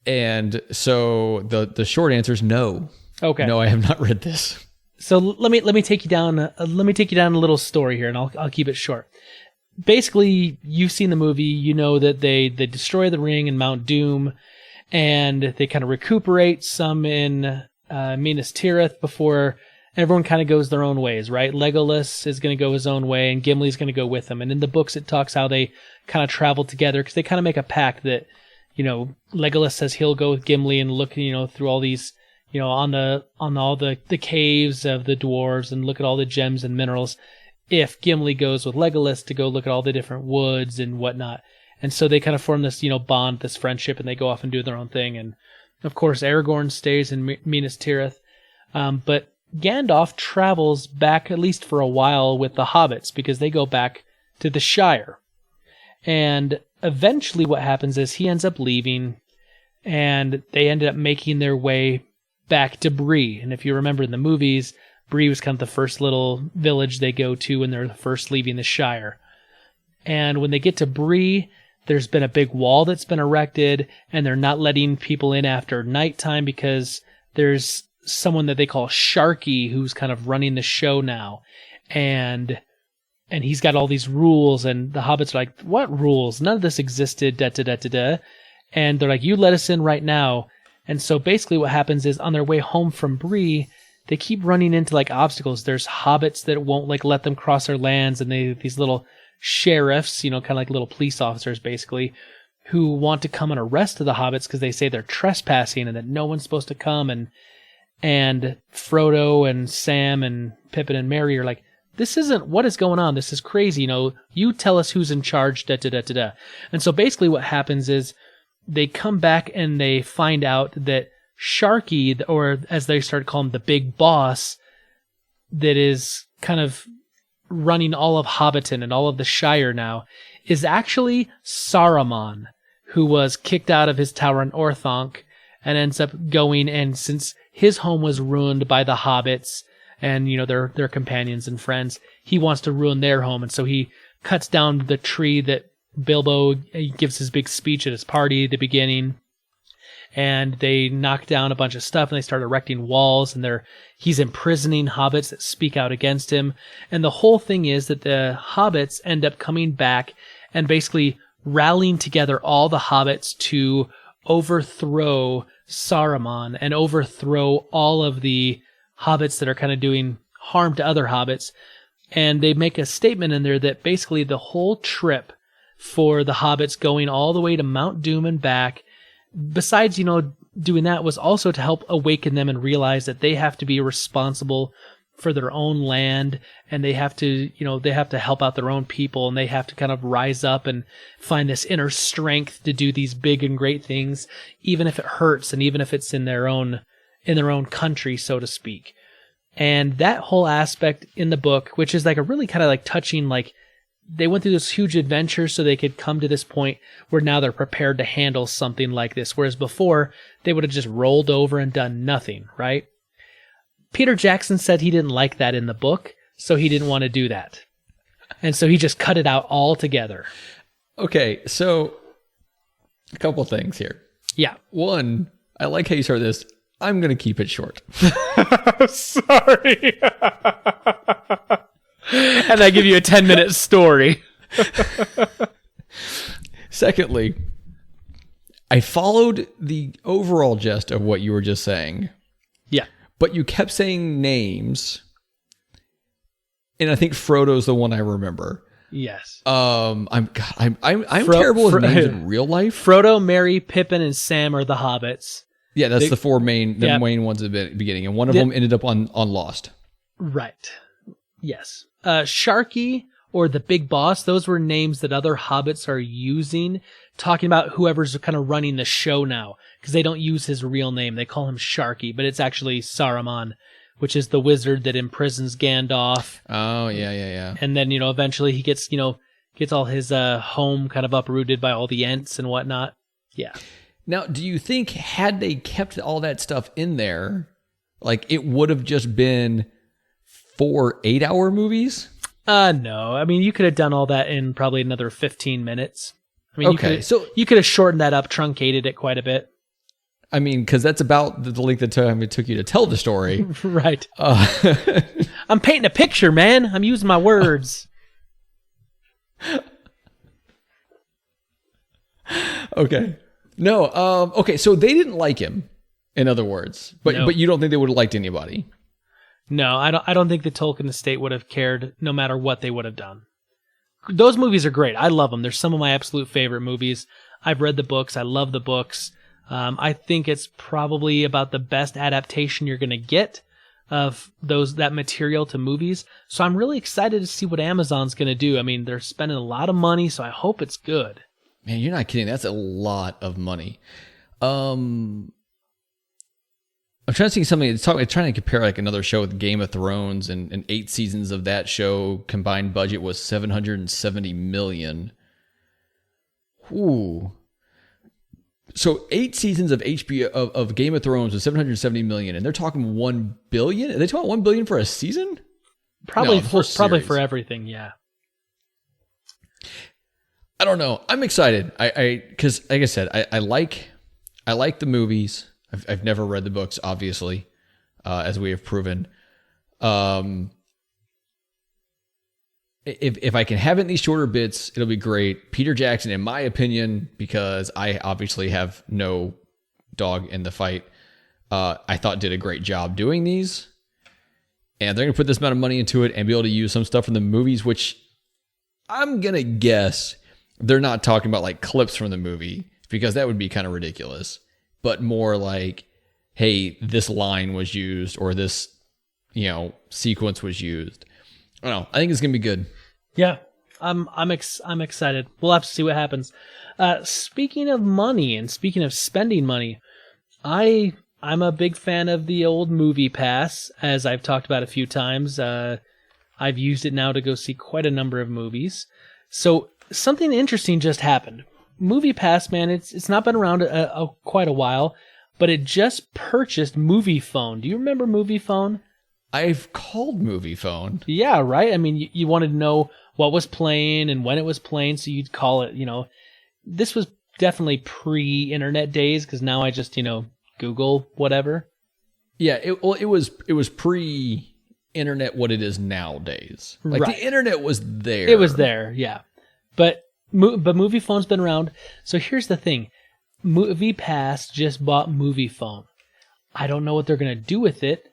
And so the short answer is no. Okay. No, I have not read this. So let me take you down a little story here, and I'll keep it short. Basically, you've seen the movie. You know that they destroy the ring in Mount Doom, and they kind of recuperate some in Minas Tirith before everyone kind of goes their own ways, right? Legolas is going to go his own way, and Gimli's going to go with him. And in the books, it talks how they kind of travel together, because they kind of make a pact that, Legolas says he'll go with Gimli and look, through all these, on all the caves of the dwarves and look at all the gems and minerals, if Gimli goes with Legolas to go look at all the different woods and whatnot. And so they kind of form this, bond, this friendship, and they go off and do their own thing. And of course, Aragorn stays in Minas Tirith. But Gandalf travels back, at least for a while, with the hobbits, because they go back to the Shire. And eventually what happens is he ends up leaving, and they ended up making their way back to Bree. And if you remember in the movies, Bree was kind of the first little village they go to when they're first leaving the Shire. And when they get to Bree, there's been a big wall that's been erected, and they're not letting people in after nighttime because there's someone that they call Sharky, who's kind of running the show now, and he's got all these rules, and the hobbits are like, what rules? None of this existed, da da da da da. And they're like, you let us in right now. And so basically what happens is on their way home from Bree, they keep running into like obstacles. There's hobbits that won't like let them cross their lands, and these little sheriffs, kind of like little police officers basically, who want to come and arrest the hobbits because they say they're trespassing and that no one's supposed to come. And Frodo and Sam and Pippin and Merry are like, this isn't, what is going on? This is crazy. You tell us who's in charge, da da da da da. And so basically what happens is they come back and they find out that Sharky, or as they start calling him, the big boss, that is kind of running all of Hobbiton and all of the Shire now, is actually Saruman, who was kicked out of his tower in Orthanc and ends up going, and since his home was ruined by the hobbits and their companions and friends, he wants to ruin their home, and so he cuts down the tree that Bilbo gives his big speech at his party at the beginning, and they knock down a bunch of stuff, and they start erecting walls, and he's imprisoning hobbits that speak out against him. And the whole thing is that the hobbits end up coming back and basically rallying together all the hobbits to overthrow Saruman and overthrow all of the hobbits that are kind of doing harm to other hobbits. And they make a statement in there that basically the whole trip for the hobbits going all the way to Mount Doom and back, besides, doing that, was also to help awaken them and realize that they have to be responsible for their own land, and they have to, they have to help out their own people, and they have to kind of rise up and find this inner strength to do these big and great things, even if it hurts and even if it's in their own country, so to speak. And that whole aspect in the book, which is like a really kind of like touching, like they went through this huge adventure so they could come to this point where now they're prepared to handle something like this. Whereas before, they would have just rolled over and done nothing, right? Peter Jackson said he didn't like that in the book, so he didn't want to do that. And so he just cut it out altogether. Okay, so a couple things here. Yeah. One, I like how you started this. I'm going to keep it short. Sorry. And I give you a 10-minute story. Secondly, I followed the overall gist of what you were just saying. Yeah. But you kept saying names. And I think Frodo's the one I remember. Yes. I'm terrible with names in real life. Frodo, Merry, Pippin, and Sam are the hobbits. Yeah, that's the four main ones at the beginning. And one of them ended up on Lost. Right. Yes. Sharky or the Big Boss, those were names that other hobbits are using, talking about whoever's kind of running the show now, because they don't use his real name. They call him Sharky, but it's actually Saruman, which is the wizard that imprisons Gandalf. Oh, yeah. And then, eventually he gets all his home kind of uprooted by all the Ents and whatnot. Yeah. Now, do you think had they kept all that stuff in there, like it would have just been 4 8-hour movies? No. I mean, you could have done all that in probably another 15 minutes. I mean, okay, you could have shortened that up, truncated it quite a bit. I mean, because that's about the length of time it took you to tell the story. Right. I'm painting a picture, man. I'm using my words. Okay. No. Okay, so they didn't like him, in other words. But you don't think they would have liked anybody? No, I don't think the Tolkien estate would have cared no matter what they would have done. Those movies are great. I love them. They're some of my absolute favorite movies. I've read the books. I love the books. I think it's probably about the best adaptation you're going to get of that material to movies. So I'm really excited to see what Amazon's going to do. I mean, they're spending a lot of money, so I hope it's good. Man, you're not kidding. That's a lot of money. I'm trying to think of something. Trying to compare like another show with Game of Thrones, and 8 seasons of that show combined budget was $770 million. Ooh. So 8 seasons of HBO of Game of Thrones was $770 million, and they're talking $1 billion. Are they talking $1 billion for a season? Probably for everything. Yeah. I don't know. I'm excited. Because like I said, I like the movies. I've never read the books, obviously. as we have proven. If I can have it in these shorter bits, it'll be great. Peter Jackson, in my opinion, because I obviously have no dog in the fight, I thought did a great job doing these. And they're going to put this amount of money into it and be able to use some stuff from the movies, which I'm going to guess they're not talking about like clips from the movie, because that would be kind of ridiculous. But more like, hey, this line was used, or this, sequence was used. I don't know. I think it's going to be good. Yeah, I'm excited. We'll have to see what happens. Speaking of money and speaking of spending money, I'm a big fan of the old Movie Pass, as I've talked about a few times. I've used it now to go see quite a number of movies. So something interesting just happened. Movie Pass, man, it's not been around quite a while, but it just purchased Movie Phone. Do you remember Movie Phone? I've called Movie Phone. Yeah, right? I mean, you wanted to know what was playing and when it was playing, so you'd call it, This was definitely pre-internet days, because now I just, Google whatever. Yeah, it was pre-internet what it is nowadays. Like, right. The internet was there. It was there, yeah. But Movie Phone's been around. So here's the thing. Movie Pass just bought Movie Phone. I don't know what they're going to do with it.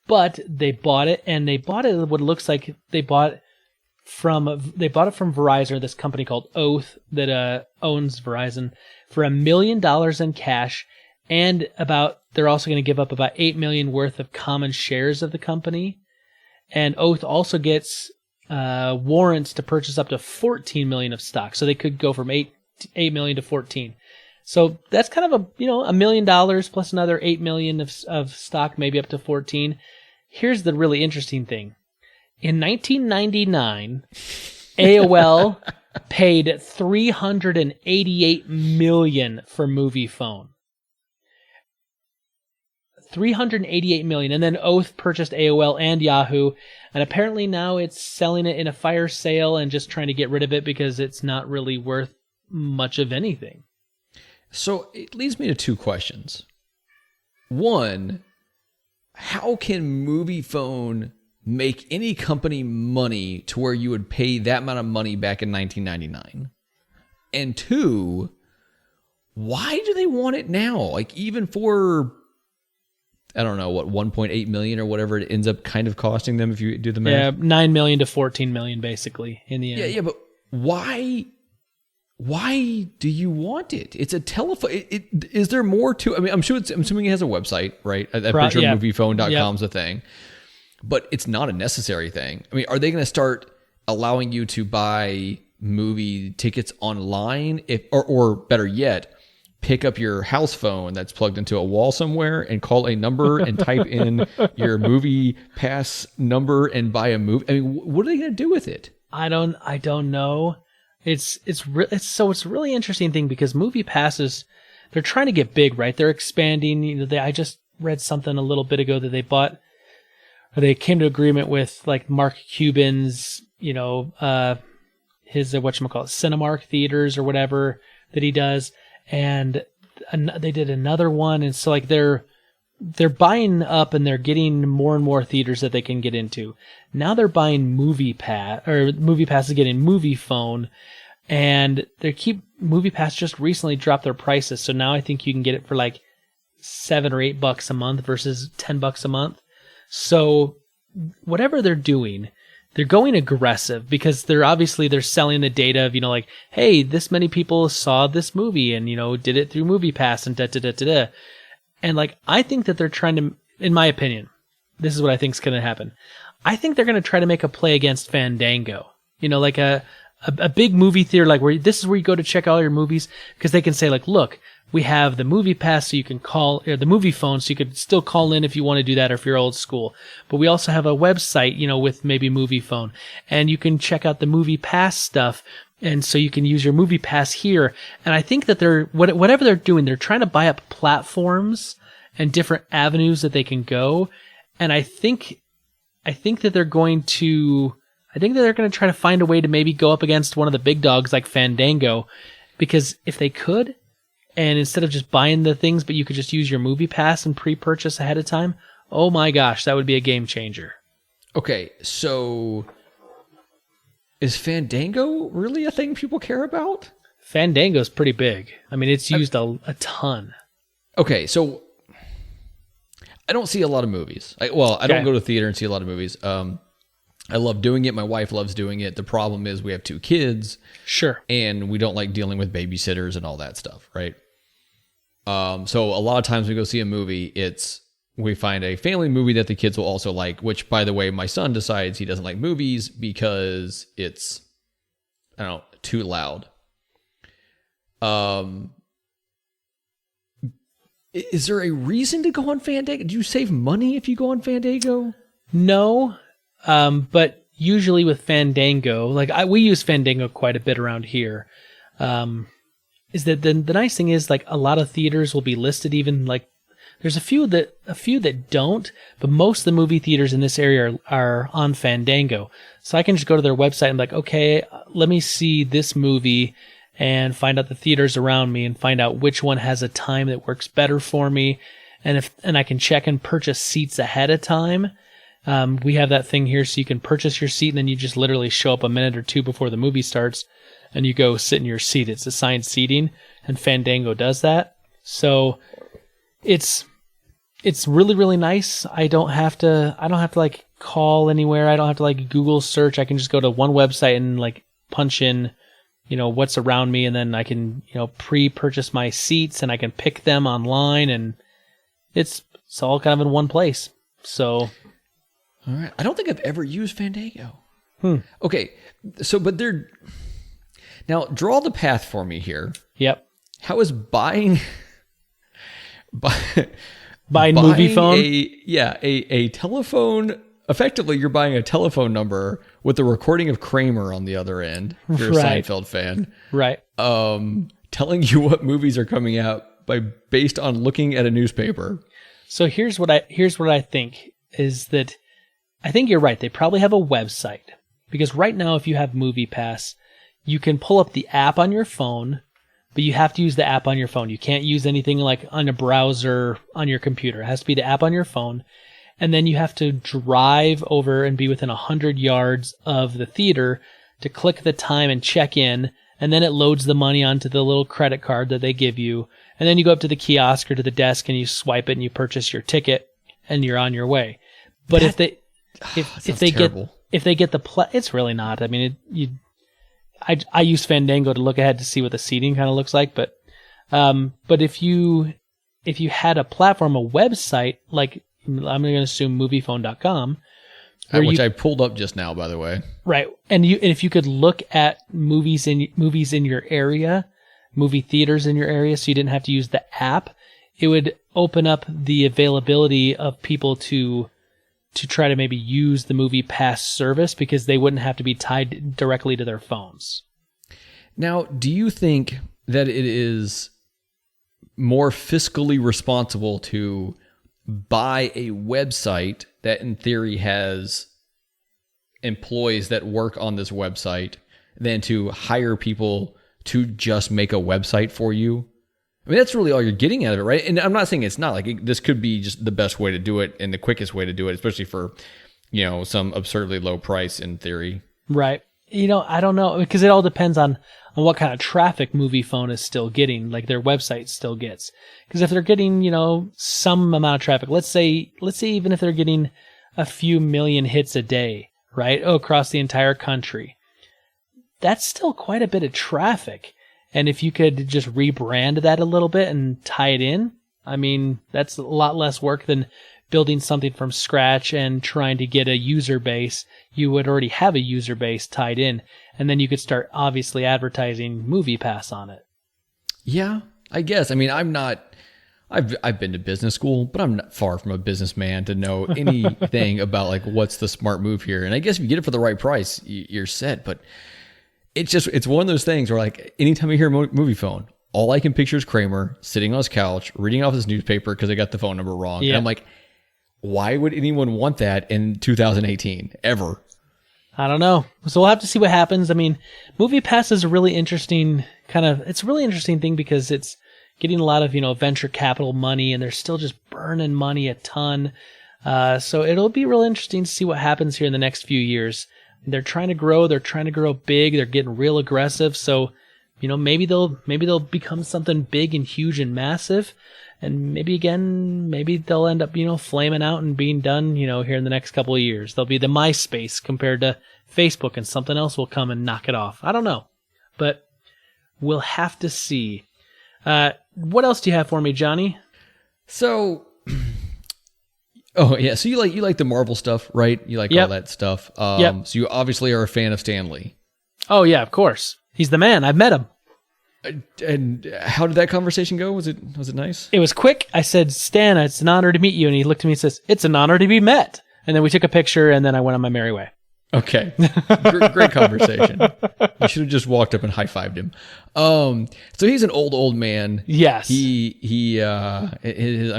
But they bought it, and they bought it what it looks like they bought it from Verizon, this company called Oath that owns Verizon, for $1 million in cash, and they're also going to give up about $8 million worth of common shares of the company. And Oath also gets warrants to purchase up to $14 million of stock, so they could go from $8 million to $14. So that's kind of $1 million plus another $8 million of stock, maybe up to $14. Here's the really interesting thing. In 1999, AOL paid $388 million for Movie Phone. $388 million, and then Oath purchased AOL and Yahoo, and apparently now it's selling it in a fire sale and just trying to get rid of it because it's not really worth much of anything. So it leads me to two questions. One, how can Movie Phone make any company money to where you would pay that amount of money back in 1999? And two, why do they want it now? Like, even for, I don't know, what, 1.8 million or whatever it ends up kind of costing them if you do the math? Yeah, 9 million to 14 million basically in the end. Yeah, but why do you want it? It's a telephone. Is there more to? I mean, I'm assuming it has a website, right? I'm pretty sure moviephone.com is a thing, but it's not a necessary thing. I mean, are they going to start allowing you to buy movie tickets online, or better yet, pick up your house phone that's plugged into a wall somewhere and call a number and type in your Movie Pass number and buy a movie? I mean, what are they going to do with it? I don't know. It's a really interesting thing, because Movie Passes, they're trying to get big, right? They're expanding. I just read something a little bit ago that they bought, or they came to agreement with like Mark Cuban's, his Cinemark theaters or whatever that he does, and they did another one, and so like they're buying up and they're getting more and more theaters that they can get into. Now they're buying Movie Pass, or Movie Pass is getting Movie Phone, and Movie Pass just recently dropped their prices. So now I think you can get it for like $7 or $8 a month versus $10 a month. So whatever they're doing, they're going aggressive, because they're selling the data of, like, hey, this many people saw this movie and, did it through Movie Pass and da-da-da-da-da. And like, I think that they're trying to, in my opinion, this is what I think is going to happen. I think they're going to try to make a play against Fandango. Like a big movie theater, like where this is where you go to check all your movies, because they can say like, look, we have the Movie Pass, so you can call, or the Movie Phone, so you could still call in if you want to do that, or if you're old school. But we also have a website, with maybe Movie Phone, and you can check out the Movie Pass stuff. And so you can use your Movie Pass here. And I think that whatever they're doing, they're trying to buy up platforms and different avenues that they can go. And I think that they're going to try to find a way to maybe go up against one of the big dogs like Fandango, because if they could, and instead of just buying the things, but you could just use your Movie Pass and pre-purchase ahead of time, oh my gosh, that would be a game changer. Okay, so is Fandango really a thing people care about? Fandango's pretty big. I mean, it's used a ton. Okay, so I don't see a lot of movies. I don't go to theater and see a lot of movies. I love doing it. My wife loves doing it. The problem is we have 2 kids. Sure. And we don't like dealing with babysitters and all that stuff, right? So a lot of times we go see a movie, we find a family movie that the kids will also like, which, by the way, my son decides he doesn't like movies because it's, I don't know, too loud. Is there a reason to go on Fandango? Do you save money if you go on Fandango? No, but usually with Fandango, we use Fandango quite a bit around here. Is that the nice thing is, like, a lot of theaters will be listed, even like there's a few that don't, but most of the movie theaters in this area are on Fandango. So I can just go to their website and be like, okay, let me see this movie and find out the theaters around me and find out which one has a time that works better for me. And I can check and purchase seats ahead of time. We have that thing here, so you can purchase your seat and then you just literally show up a minute or 2 before the movie starts and you go sit in your seat. It's assigned seating, and Fandango does that. So it's really, really nice. I don't have to like call anywhere. I don't have to like Google search. I can just go to one website and like punch in, what's around me, and then I can, pre-purchase my seats and I can pick them online, and it's all kind of in one place. So, all right. I don't think I've ever used Fandango. Okay. So, but now draw the path for me here. Yep. How is buying movie phone? A telephone. Effectively, you're buying a telephone number with a recording of Kramer on the other end. If you're a Seinfeld fan, right? Telling you what movies are coming out based on looking at a newspaper. So here's what I think is that I think you're right. They probably have a website, because right now, if you have Movie Pass, you can pull up the app on your phone, but you have to use the app on your phone. You can't use anything like on a browser on your computer. It has to be the app on your phone. And then you have to drive over and be within 100 yards of the theater to click the time and check in. And then it loads the money onto the little credit card that they give you. And then you go up to the kiosk or to the desk and you swipe it and you purchase your ticket and you're on your way. But if they get it's really not. I mean, I use Fandango to look ahead to see what the seating kind of looks like. But if you had a platform, a website, like, I'm going to assume moviephone.com. Which I pulled up just now, by the way. Right. And if you could look at movies in your area, movie theaters in your area, so you didn't have to use the app, it would open up the availability of people to try to maybe use the Movie Pass service, because they wouldn't have to be tied directly to their phones. Now, do you think that it is more fiscally responsible to buy a website that in theory has employees that work on this website than to hire people to just make a website for you? I mean, that's really all you're getting out of it, right? And I'm not saying it's not. Like, this could be just the best way to do it and the quickest way to do it, especially for, some absurdly low price in theory. Right. I don't know, because it all depends on what kind of traffic Movie Phone is still getting, like their website still gets. Because if they're getting, some amount of traffic, let's say even if they're getting a few million hits a day, right, across the entire country, that's still quite a bit of traffic. And if you could just rebrand that a little bit and tie it in, I mean, that's a lot less work than building something from scratch and trying to get a user base. You would already have a user base tied in, and then you could start obviously advertising Movie Pass on it. Yeah, I guess. I mean, I've been to business school, but I'm not far from a businessman to know anything about like what's the smart move here. And I guess if you get it for the right price, you're set. But it's one of those things where, like, anytime I hear Movie Phone, all I can picture is Kramer sitting on his couch reading off his newspaper because I got the phone number wrong. Yeah. And I'm like, why would anyone want that in 2018 ever? I don't know. So we'll have to see what happens. I mean, Movie Pass is a really interesting it's a really interesting thing, because it's getting a lot of, venture capital money, and they're still just burning money a ton. So it'll be real interesting to see what happens here in the next few years. They're trying to grow. They're trying to grow big. They're getting real aggressive. So, maybe they'll become something big and huge and massive. And maybe they'll end up, flaming out and being done, here in the next couple of years. They'll be the MySpace compared to Facebook, and something else will come and knock it off. I don't know, but we'll have to see. What else do you have for me, Johnny? So, oh yeah, so you like the Marvel stuff, right? You like all that stuff. So you obviously are a fan of Stan Lee. Oh yeah, of course. He's the man. I've met him. And how did that conversation go? Was it nice? It was quick. I said, Stan, it's an honor to meet you. And he looked at me and says, it's an honor to be met. And then we took a picture, and then I went on my merry way. Okay. Great conversation. You should have just walked up and high-fived him. So he's an old man. Yes. I'm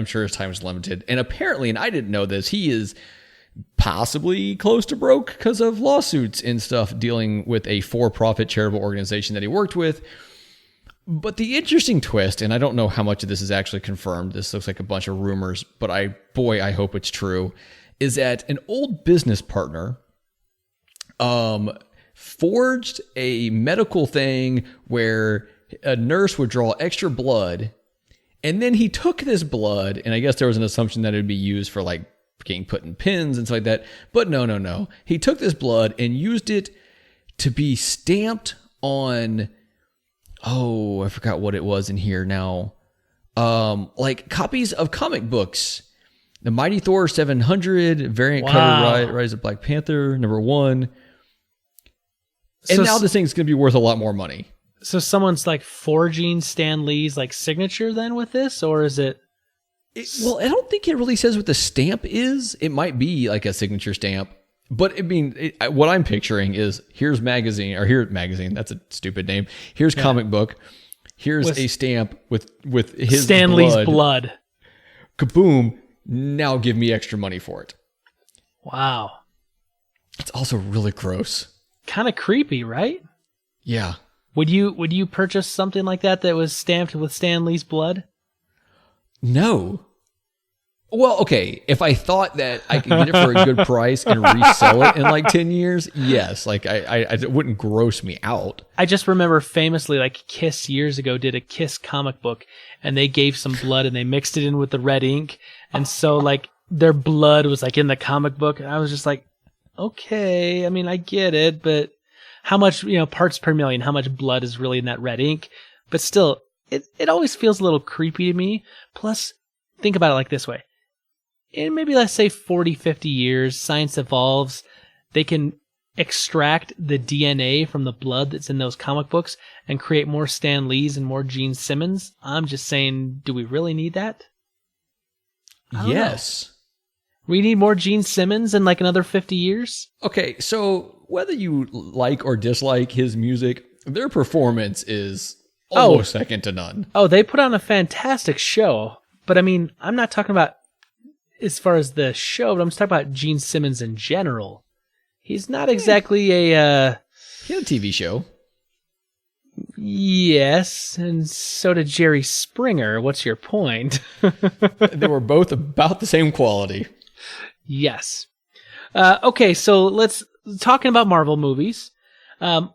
sure his time is limited. And apparently, and I didn't know this, he is possibly close to broke because of lawsuits and stuff dealing with a for-profit charitable organization that he worked with. But the interesting twist, and I don't know how much of this is actually confirmed, this looks like a bunch of rumors, but I hope it's true, is that an old business partner forged a medical thing where a nurse would draw extra blood, and then he took this blood, and I guess there was an assumption that it would be used for like getting put in pins and stuff like that, but no. He took this blood and used it to be stamped on... Oh, I forgot what it was in here now. Like copies of comic books. The Mighty Thor 700, variant cover, Rise of Black Panther, #1. And now this thing's going to be worth a lot more money. So someone's like forging Stan Lee's like signature then with this, or is it? Well, I don't think it really says what the stamp is. It might be like a signature stamp. But I mean, what I'm picturing is here's magazine. That's a stupid name. Here's comic book. Here's a stamp with his Stan Lee's blood. Kaboom! Now give me extra money for it. Wow. It's also really gross. Kind of creepy, right? Yeah. Would you purchase something like that was stamped with Stan Lee's blood? No. Well, okay, if I thought that I could get it for a good price and resell it in like 10 years, yes, like it wouldn't gross me out. I just remember famously, like Kiss years ago did a Kiss comic book, and they gave some blood and they mixed it in with the red ink, and so like their blood was like in the comic book, and I was just like, okay, I mean, I get it, but how much, parts per million, how much blood is really in that red ink? But still, it always feels a little creepy to me. Plus, think about it like this way. In maybe, let's say, 40, 50 years, science evolves. They can extract the DNA from the blood that's in those comic books and create more Stan Lees and more Gene Simmons. I'm just saying, do we really need that? Yes. We need more Gene Simmons in like another 50 years? Okay, so whether you like or dislike his music, their performance is almost second to none. Oh, they put on a fantastic show. But I mean, I'm not talking about as far as the show, but I'm just talking about Gene Simmons in general. He's not exactly a... He had a TV show. Yes, and so did Jerry Springer. What's your point? They were both about the same quality. Yes. Okay, so talking about Marvel movies.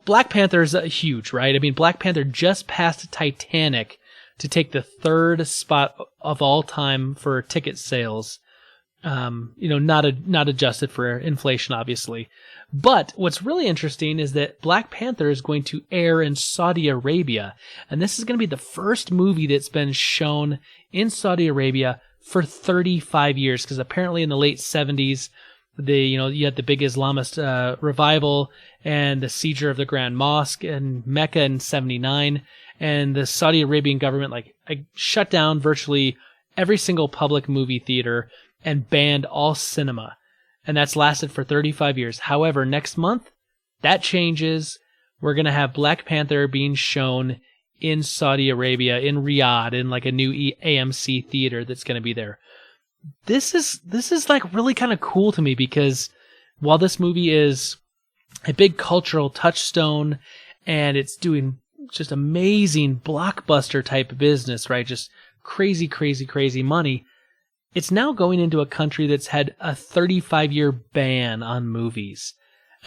Black Panther's huge, right? I mean, Black Panther just passed Titanic to take the third spot of all time for ticket sales. Not adjusted for inflation, obviously. But what's really interesting is that Black Panther is going to air in Saudi Arabia. And this is going to be the first movie that's been shown in Saudi Arabia for 35 years. Because apparently in the late 70s, you had the big Islamist revival and the seizure of the Grand Mosque in Mecca in 79. And the Saudi Arabian government shut down virtually every single public movie theater and banned all cinema. And that's lasted for 35 years. However, next month, that changes. We're going to have Black Panther being shown in Saudi Arabia, in Riyadh, in like a new AMC theater that's going to be there. This is like really kind of cool to me because while this movie is a big cultural touchstone and it's doing just amazing blockbuster type of business, right? Just crazy, crazy, crazy money. it's now going into a country that's had a 35-year ban on movies,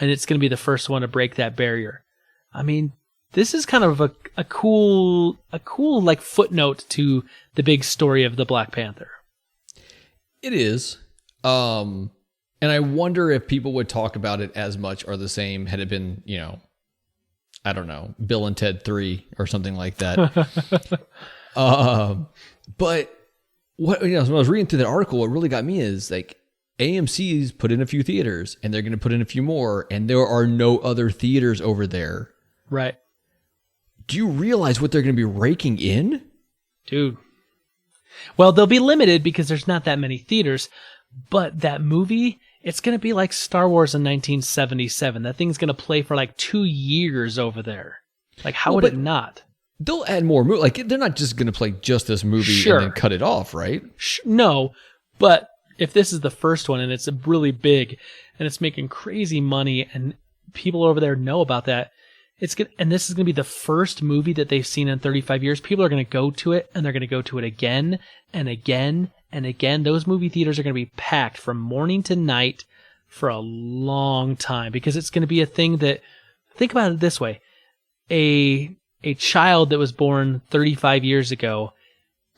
and it's going to be the first one to break that barrier. I mean, this is kind of a cool like footnote to the big story of the Black Panther. It is. And I wonder if people would talk about it as much or the same had it been, I don't know, Bill and Ted 3 or something like that. But when I was reading through that article, what really got me is like AMC's put in a few theaters and they're going to put in a few more, and there are no other theaters over there. Right. Do you realize what they're going to be raking in? Dude. Well, they'll be limited because there's not that many theaters, but that movie, it's going to be like Star Wars in 1977. That thing's going to play for like 2 years over there. Like, how would it not? They'll add more movies. Like, they're not just going to play just this movie and then cut it off, right? No, but if this is the first one and it's really big and it's making crazy money and people over there know about that, and this is going to be the first movie that they've seen in 35 years. People are going to go to it, and they're going to go to it again and again and again. Those movie theaters are going to be packed from morning to night for a long time because it's going to be a thing that, think about it this way, a child that was born 35 years ago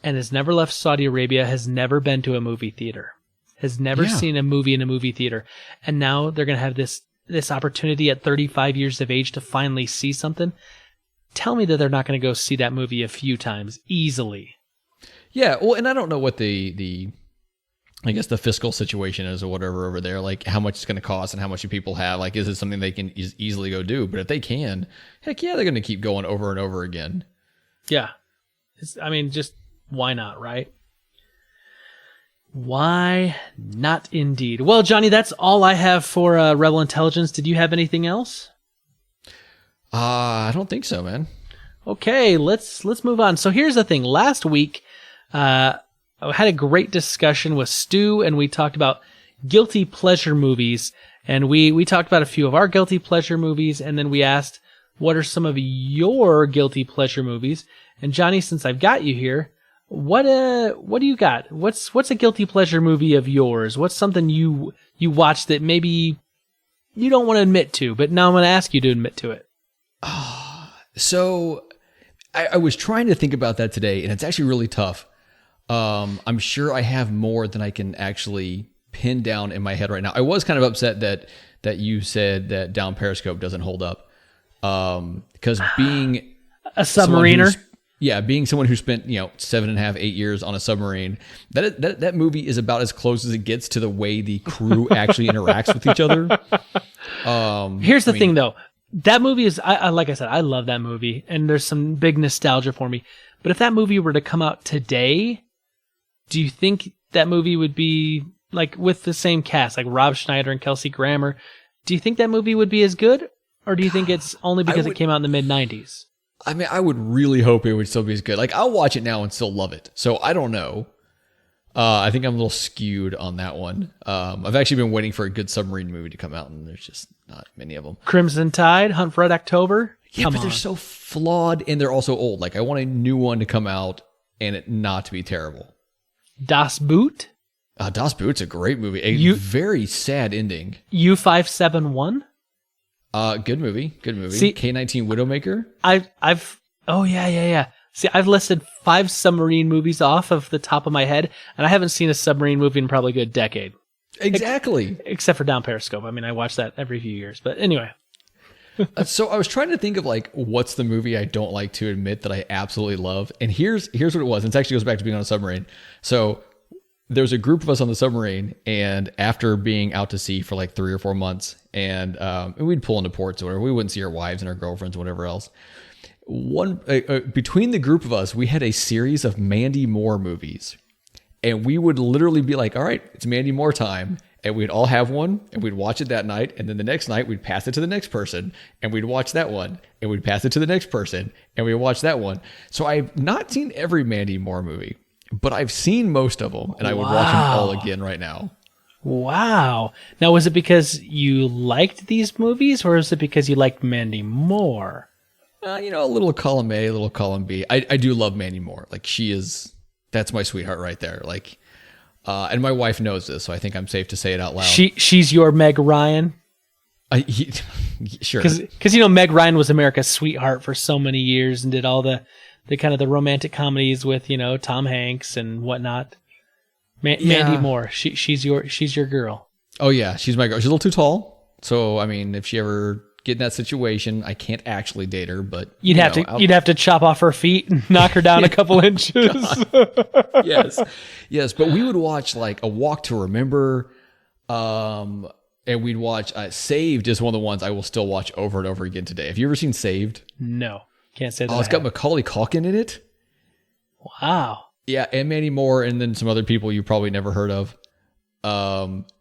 and has never left Saudi Arabia, has never been to a movie theater, has never seen a movie in a movie theater. And now they're going to have this opportunity at 35 years of age to finally see something. Tell me that they're not going to go see that movie a few times easily. Yeah. Well, and I don't know what the I guess the fiscal situation is or whatever over there, like how much it's going to cost and how much do people have. Like, is it something they can easily go do? But if they can, heck yeah, they're going to keep going over and over again. Yeah. Just why not, right? Why not indeed? Well, Johnny, that's all I have for Rebel Intelligence. Did you have anything else? I don't think so, man. Okay, let's move on. So here's the thing. Last week, I had a great discussion with Stu, and we talked about guilty pleasure movies, and we talked about a few of our guilty pleasure movies, and then we asked, what are some of your guilty pleasure movies? And Johnny, since I've got you here, what do you got? What's a guilty pleasure movie of yours? What's something you watched that maybe you don't want to admit to, but now I'm going to ask you to admit to it? So I was trying to think about that today, and it's actually really tough. I'm sure I have more than I can actually pin down in my head right now. I was kind of upset that you said that Down Periscope doesn't hold up. Because being a submariner, being someone who spent 7.5, 8 years on a submarine, that movie is about as close as it gets to the way the crew actually interacts with each other. Here's the thing, though. That movie is, like I said, I love that movie, and there's some big nostalgia for me. But if that movie were to come out today, do you think that movie would be, like, with the same cast, like Rob Schneider and Kelsey Grammer, do you think that movie would be as good? Or do you think it's only because it came out in the mid-90s? I mean, I would really hope it would still be as good. Like, I'll watch it now and still love it. So, I don't know. I think I'm a little skewed on that one. I've actually been waiting for a good submarine movie to come out, and there's just not many of them. Crimson Tide, Hunt for Red October? Yeah, but they're so flawed, and they're also old. Like, I want a new one to come out, and it not to be terrible. Das Boot? Das Boot's a great movie. A very sad ending. U-571? Good movie. See, K-19 Widowmaker. Yeah. See, I've listed 5 submarine movies off of the top of my head, and I haven't seen a submarine movie in probably a good decade. Exactly. Except for Down Periscope. I mean, I watch that every few years. But anyway. So I was trying to think of like, what's the movie I don't like to admit that I absolutely love? And here's what it was. And it actually goes back to being on a submarine. So there was a group of us on the submarine, and after being out to sea for like 3 or 4 months, and we'd pull into ports or whatever, we wouldn't see our wives and our girlfriends, or whatever else. Between the group of us, we had a series of Mandy Moore movies, and we would literally be like, all right, it's Mandy Moore time. And we'd all have one, and we'd watch it that night. And then the next night, we'd pass it to the next person, and we'd watch that one. And we'd pass it to the next person, and we'd watch that one. So I've not seen every Mandy Moore movie, but I've seen most of them, and I would watch them all again right now. Wow. Now, was it because you liked these movies, or is it because you liked Mandy Moore? A little column A, a little column B. I do love Mandy Moore. Like, that's my sweetheart right there. Like, And my wife knows this, so I think I'm safe to say it out loud. She's your Meg Ryan. Sure. Because Meg Ryan was America's sweetheart for so many years and did all the kind of the romantic comedies with Tom Hanks and whatnot. Mandy Moore, she's your girl. Oh yeah, she's my girl. She's a little too tall, so I mean, if she ever get in that situation, I can't actually date her. But you'd have to chop off her feet and knock her down a couple inches. yes. But we would watch like A Walk to Remember, and we'd watch Saved is one of the ones I will still watch over and over again today. Have you ever seen Saved? No, can't say that. Oh, it's got Macaulay Culkin in it. Wow. Yeah, and Mandy Moore, and then some other people you probably never heard of.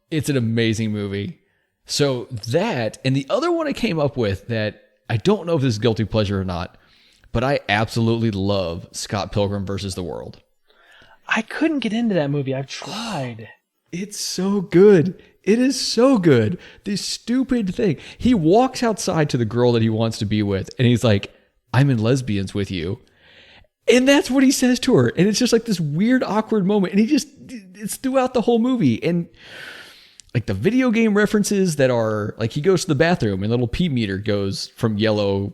It's an amazing movie. So that, and the other one I came up with that I don't know if this is guilty pleasure or not, but I absolutely love Scott Pilgrim versus the World. I couldn't get into that movie. I've tried. It's so good. It is so good. This stupid thing. He walks outside to the girl that he wants to be with, and he's like, I'm in lesbians with you. And that's what he says to her. And it's just like this weird, awkward moment. And it's throughout the whole movie. And like the video game references that are like, he goes to the bathroom and the little pee meter goes from yellow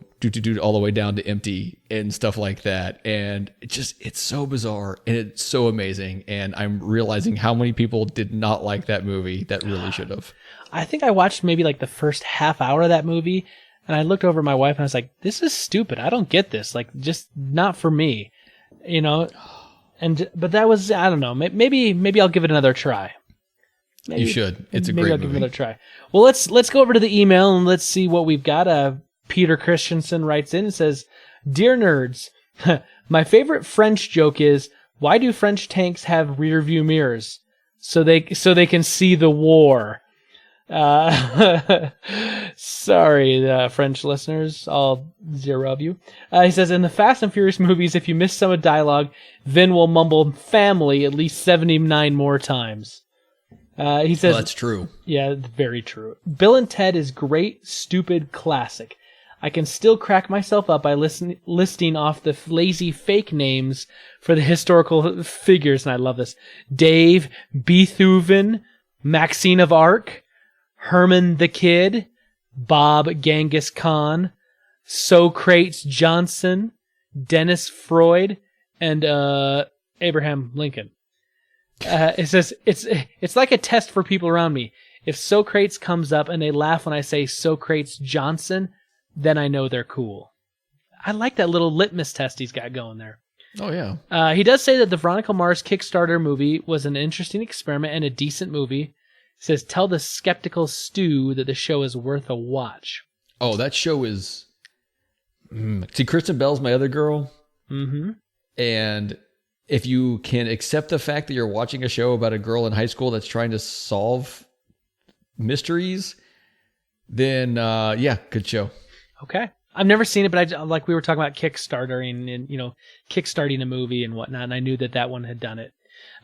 all the way down to empty and stuff like that. And it's so bizarre and it's so amazing. And I'm realizing how many people did not like that movie that really should have. I think I watched maybe like the first half hour of that movie. And I looked over at my wife and I was like, this is stupid. I don't get this. Like, just not for me, but that was, I don't know, maybe I'll give it another try. You should. It's a great movie. I'll give it another try. Well, let's go over to the email and let's see what we've got. Peter Christensen writes in and says, Dear nerds, my favorite French joke is, why do French tanks have rear view mirrors? So they can see the war. Sorry, French listeners, all 0 of you. He says, in the Fast and Furious movies, if you miss some of dialogue, Vin will mumble family at least 79 more times. He says, well, that's true. Yeah, very true. Bill and Ted is great, stupid, classic. I can still crack myself up by listing off the lazy fake names for the historical figures, and I love this. Dave, Beethoven, Maxine of Arc, Herman the Kid, Bob Genghis Khan, Socrates Johnson, Dennis Freud, and Abraham Lincoln. It says it's like a test for people around me. If Socrates comes up and they laugh when I say Socrates Johnson, then I know they're cool. I like that little litmus test he's got going there. Oh yeah. He does say that the Veronica Mars Kickstarter movie was an interesting experiment and a decent movie. He says, tell the skeptical Stu that the show is worth a watch. Oh, that show is... See, Kristen Bell's my other girl. Mm-hmm. And if you can accept the fact that you're watching a show about a girl in high school that's trying to solve mysteries, then yeah, good show. Okay. I've never seen it, but like we were talking about Kickstarter and kickstarting a movie and whatnot, and I knew that one had done it.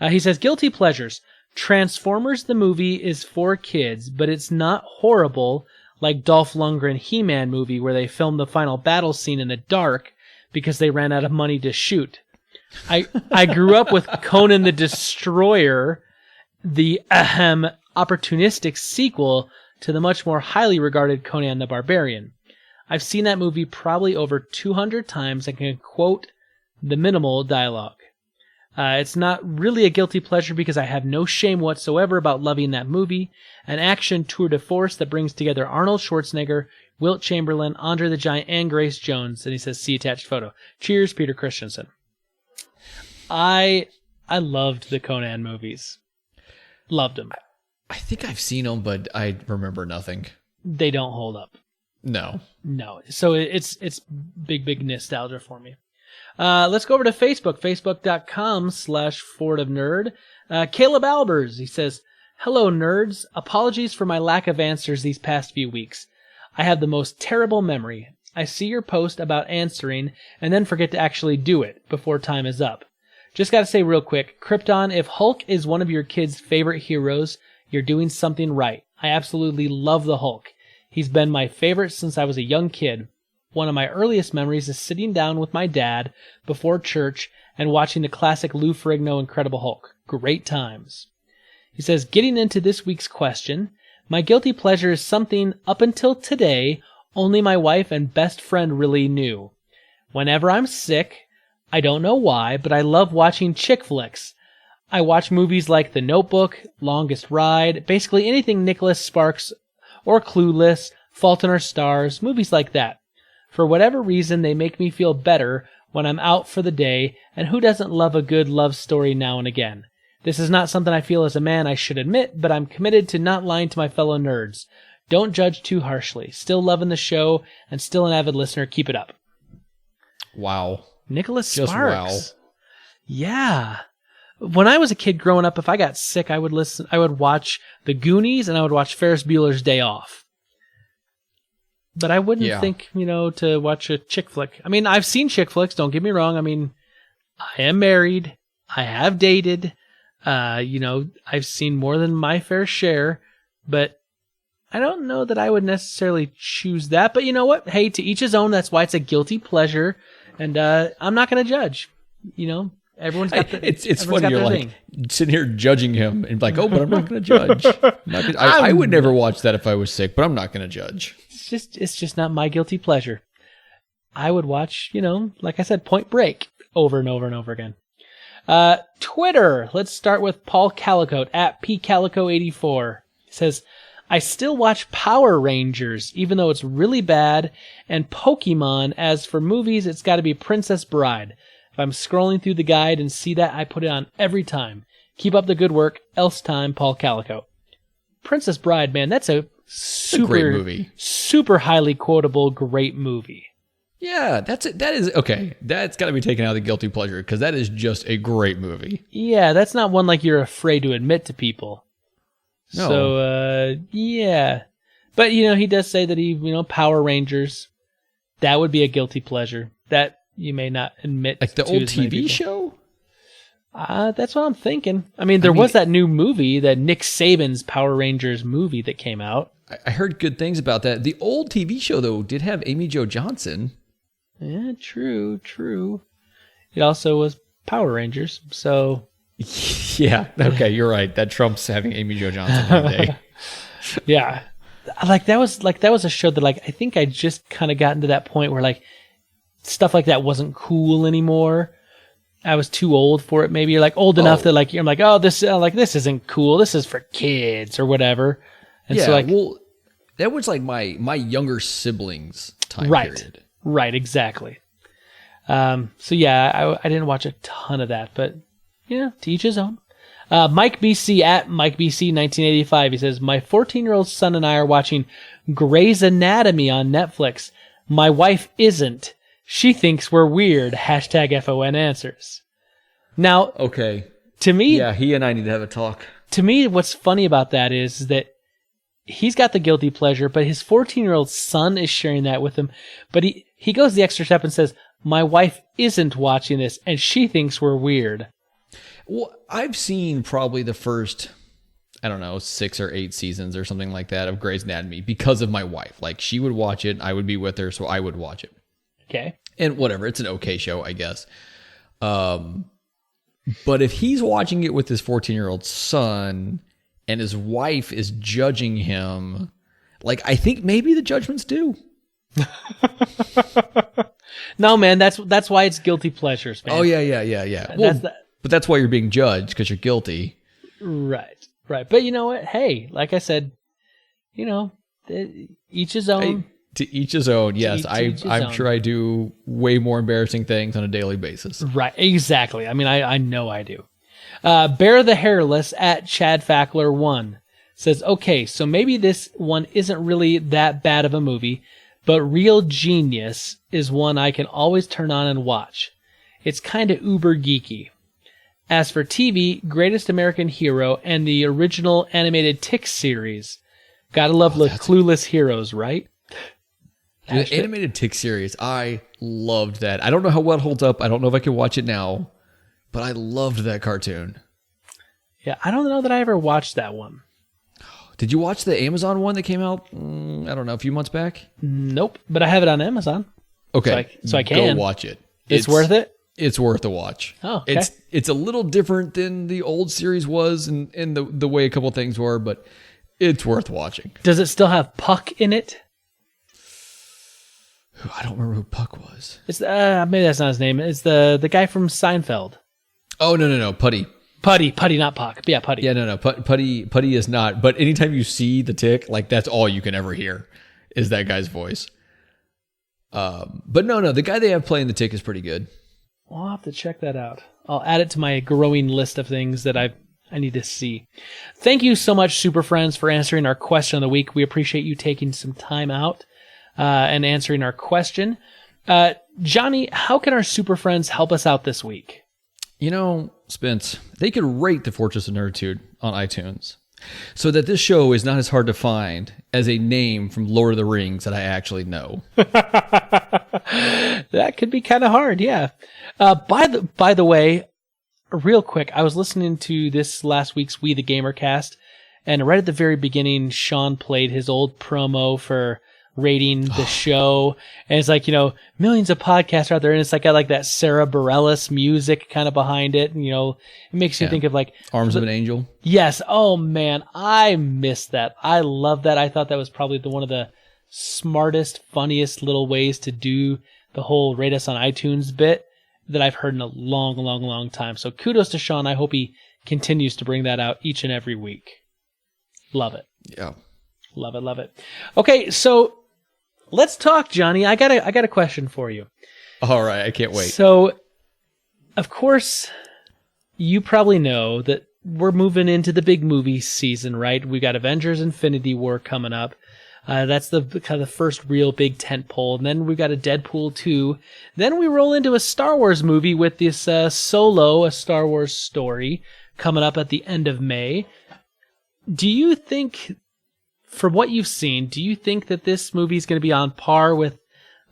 He says, guilty pleasures. Transformers the movie is for kids, but it's not horrible like Dolph Lundgren He-Man movie where they filmed the final battle scene in the dark because they ran out of money to shoot. I grew up with Conan the Destroyer, the opportunistic sequel to the much more highly regarded Conan the Barbarian. I've seen that movie probably over 200 times and can quote the minimal dialogue. It's not really a guilty pleasure because I have no shame whatsoever about loving that movie. An action tour de force that brings together Arnold Schwarzenegger, Wilt Chamberlain, Andre the Giant, and Grace Jones. And he says, see attached photo. Cheers, Peter Christensen. I loved the Conan movies. Loved them. I think I've seen them, but I remember nothing. They don't hold up. No. So it's big nostalgia for me. Let's go over to Facebook, facebook.com/FordofNerd. Caleb Albers, he says, hello, nerds. Apologies for my lack of answers these past few weeks. I have the most terrible memory. I see your post about answering and then forget to actually do it before time is up. Just gotta say real quick, Krypton, if Hulk is one of your kids' favorite heroes, you're doing something right. I absolutely love the Hulk. He's been my favorite since I was a young kid. One of my earliest memories is sitting down with my dad before church and watching the classic Lou Ferrigno Incredible Hulk. Great times. He says, getting into this week's question, my guilty pleasure is something up until today only my wife and best friend really knew. Whenever I'm sick, I don't know why, but I love watching chick flicks. I watch movies like The Notebook, Longest Ride, basically anything Nicholas Sparks or Clueless, Fault in Our Stars, movies like that. For whatever reason, they make me feel better when I'm out for the day, and who doesn't love a good love story now and again? This is not something I feel as a man I should admit, but I'm committed to not lying to my fellow nerds. Don't judge too harshly. Still loving the show and still an avid listener. Keep it up. Wow. Nicholas Just Sparks. Wow. Yeah. When I was a kid growing up, if I got sick, I would watch The Goonies and I would watch Ferris Bueller's Day Off. But I wouldn't think, to watch a chick flick. I mean, I've seen chick flicks, don't get me wrong. I mean, I am married. I have dated. I've seen more than my fair share, but I don't know that I would necessarily choose that. But you know what? Hey, to each his own. That's why it's a guilty pleasure. And I'm not going to judge. Everyone's got it's funny. You're like sitting here judging him and like, oh, but I'm not going to judge. I would never watch that if I was sick, but I'm not going to judge. It's just not my guilty pleasure. I would watch, like I said, Point Break over and over and over again. Twitter. Let's start with Paul Calicote at pcalico84. He says, I still watch Power Rangers, even though it's really bad, and Pokemon. As for movies, it's got to be Princess Bride. If I'm scrolling through the guide and see that, I put it on every time. Keep up the good work. Else time, Paul Calico. Princess Bride, man, that's a great movie. Super highly quotable, great movie. Yeah, that's it. That is okay. That's got to be taken out of the guilty pleasure because that is just a great movie. Yeah, that's not one like you're afraid to admit to people. No. So, yeah. But, he does say that Power Rangers, that would be a guilty pleasure. That you may not admit like the to old as many TV people. show? That's what I'm thinking. I mean, there was that new movie, that Nick Saban's Power Rangers movie that came out. I heard good things about that. The old TV show, though, did have Amy Jo Johnson. Yeah, true. It also was Power Rangers, so... Yeah, okay, you're right. That trumps having Amy Jo Johnson one day. Yeah. That was a show that, I think I just kind of gotten to that point where, stuff like that wasn't cool anymore. I was too old for it. Maybe you're old enough that you're oh, this isn't cool. This is for kids or whatever. And yeah, so that was my younger siblings time period. Right, exactly. So yeah, I didn't watch a ton of that, but to each his own. Mike BC at Mike BC 1985. He says, my 14-year-old son and I are watching Grey's Anatomy on Netflix. My wife isn't. She thinks we're weird. #FON answers. Now, okay. To me, yeah, he and I need to have a talk. To me, what's funny about that is that he's got the guilty pleasure, but his 14-year-old son is sharing that with him. But he goes the extra step and says, my wife isn't watching this, and she thinks we're weird. Well, I've seen probably the first, 6 or 8 seasons or something like that of Grey's Anatomy because of my wife. She would watch it, I would be with her, so I would watch it. Okay. And whatever, it's an okay show, I guess. But if he's watching it with his 14-year-old son and his wife is judging him, I think maybe the judgment's due. No, man, that's why it's guilty pleasures, man. Oh, yeah. Well, but that's why you're being judged, because you're guilty. Right. But you know what? Hey, like I said, each his own. To each his own, yes. I'm sure I do way more embarrassing things on a daily basis. Right, exactly. I mean, I know I do. Bear the Hairless at Chad Fackler 1 says, okay, so maybe this one isn't really that bad of a movie, but Real Genius is one I can always turn on and watch. It's kind of uber geeky. As for TV, Greatest American Hero and the original animated Tick series. Gotta love the clueless heroes, right? The animated Tick series, I loved that. I don't know how well it holds up. I don't know if I can watch it now, but I loved that cartoon. Yeah, I don't know that I ever watched that one. Did you watch the Amazon one that came out, I don't know, a few months back? Nope, but I have it on Amazon. Okay, so I can. Go watch it. It's worth it? It's worth a watch. Oh, okay. It's a little different than the old series was in the way a couple things were, but it's worth watching. Does it still have Puck in it? I don't remember who Puck was. It's maybe that's not his name. It's the guy from Seinfeld. Oh, no. Putty, not Puck. But yeah, Putty. Yeah, no. Putty is not. But anytime you see the Tick, like that's all you can ever hear is that guy's voice. But no, the guy they have playing the Tick is pretty good. I'll have to check that out. I'll add it to my growing list of things that I need to see. Thank you so much, Super Friends, for answering our question of the week. We appreciate you taking some time out and answering our question. Johnny, how can our Super Friends help us out this week? Spence, they could rate the Fortress of Nerditude on iTunes so that this show is not as hard to find as a name from Lord of the Rings that I actually know. That could be kind of hard, yeah. By the way, real quick, I was listening to this last week's We the Gamer cast, and right at the very beginning, Sean played his old promo for rating the show, and it's like, millions of podcasts are out there, and it's like got like that Sarah Bareilles music kind of behind it, and it makes you think of like Arms of an Angel. Yes. Oh man, I missed that. I love that. I thought that was probably one of the smartest, funniest little ways to do the whole rate us on iTunes bit that I've heard in a long, long, long time. So kudos to Sean. I hope he continues to bring that out each and every week. Love it. Yeah. Love it. Love it. Okay. So let's talk, Johnny. I got a question for you. All right. I can't wait. So, of course, you probably know that we're moving into the big movie season, right? We got Avengers Infinity War coming up. That's the kind of the first real big tent pole. And then we've got a Deadpool 2. Then we roll into a Star Wars movie with this Solo, a Star Wars story, coming up at the end of May. Do you think, from what you've seen, do you think that this movie is going to be on par with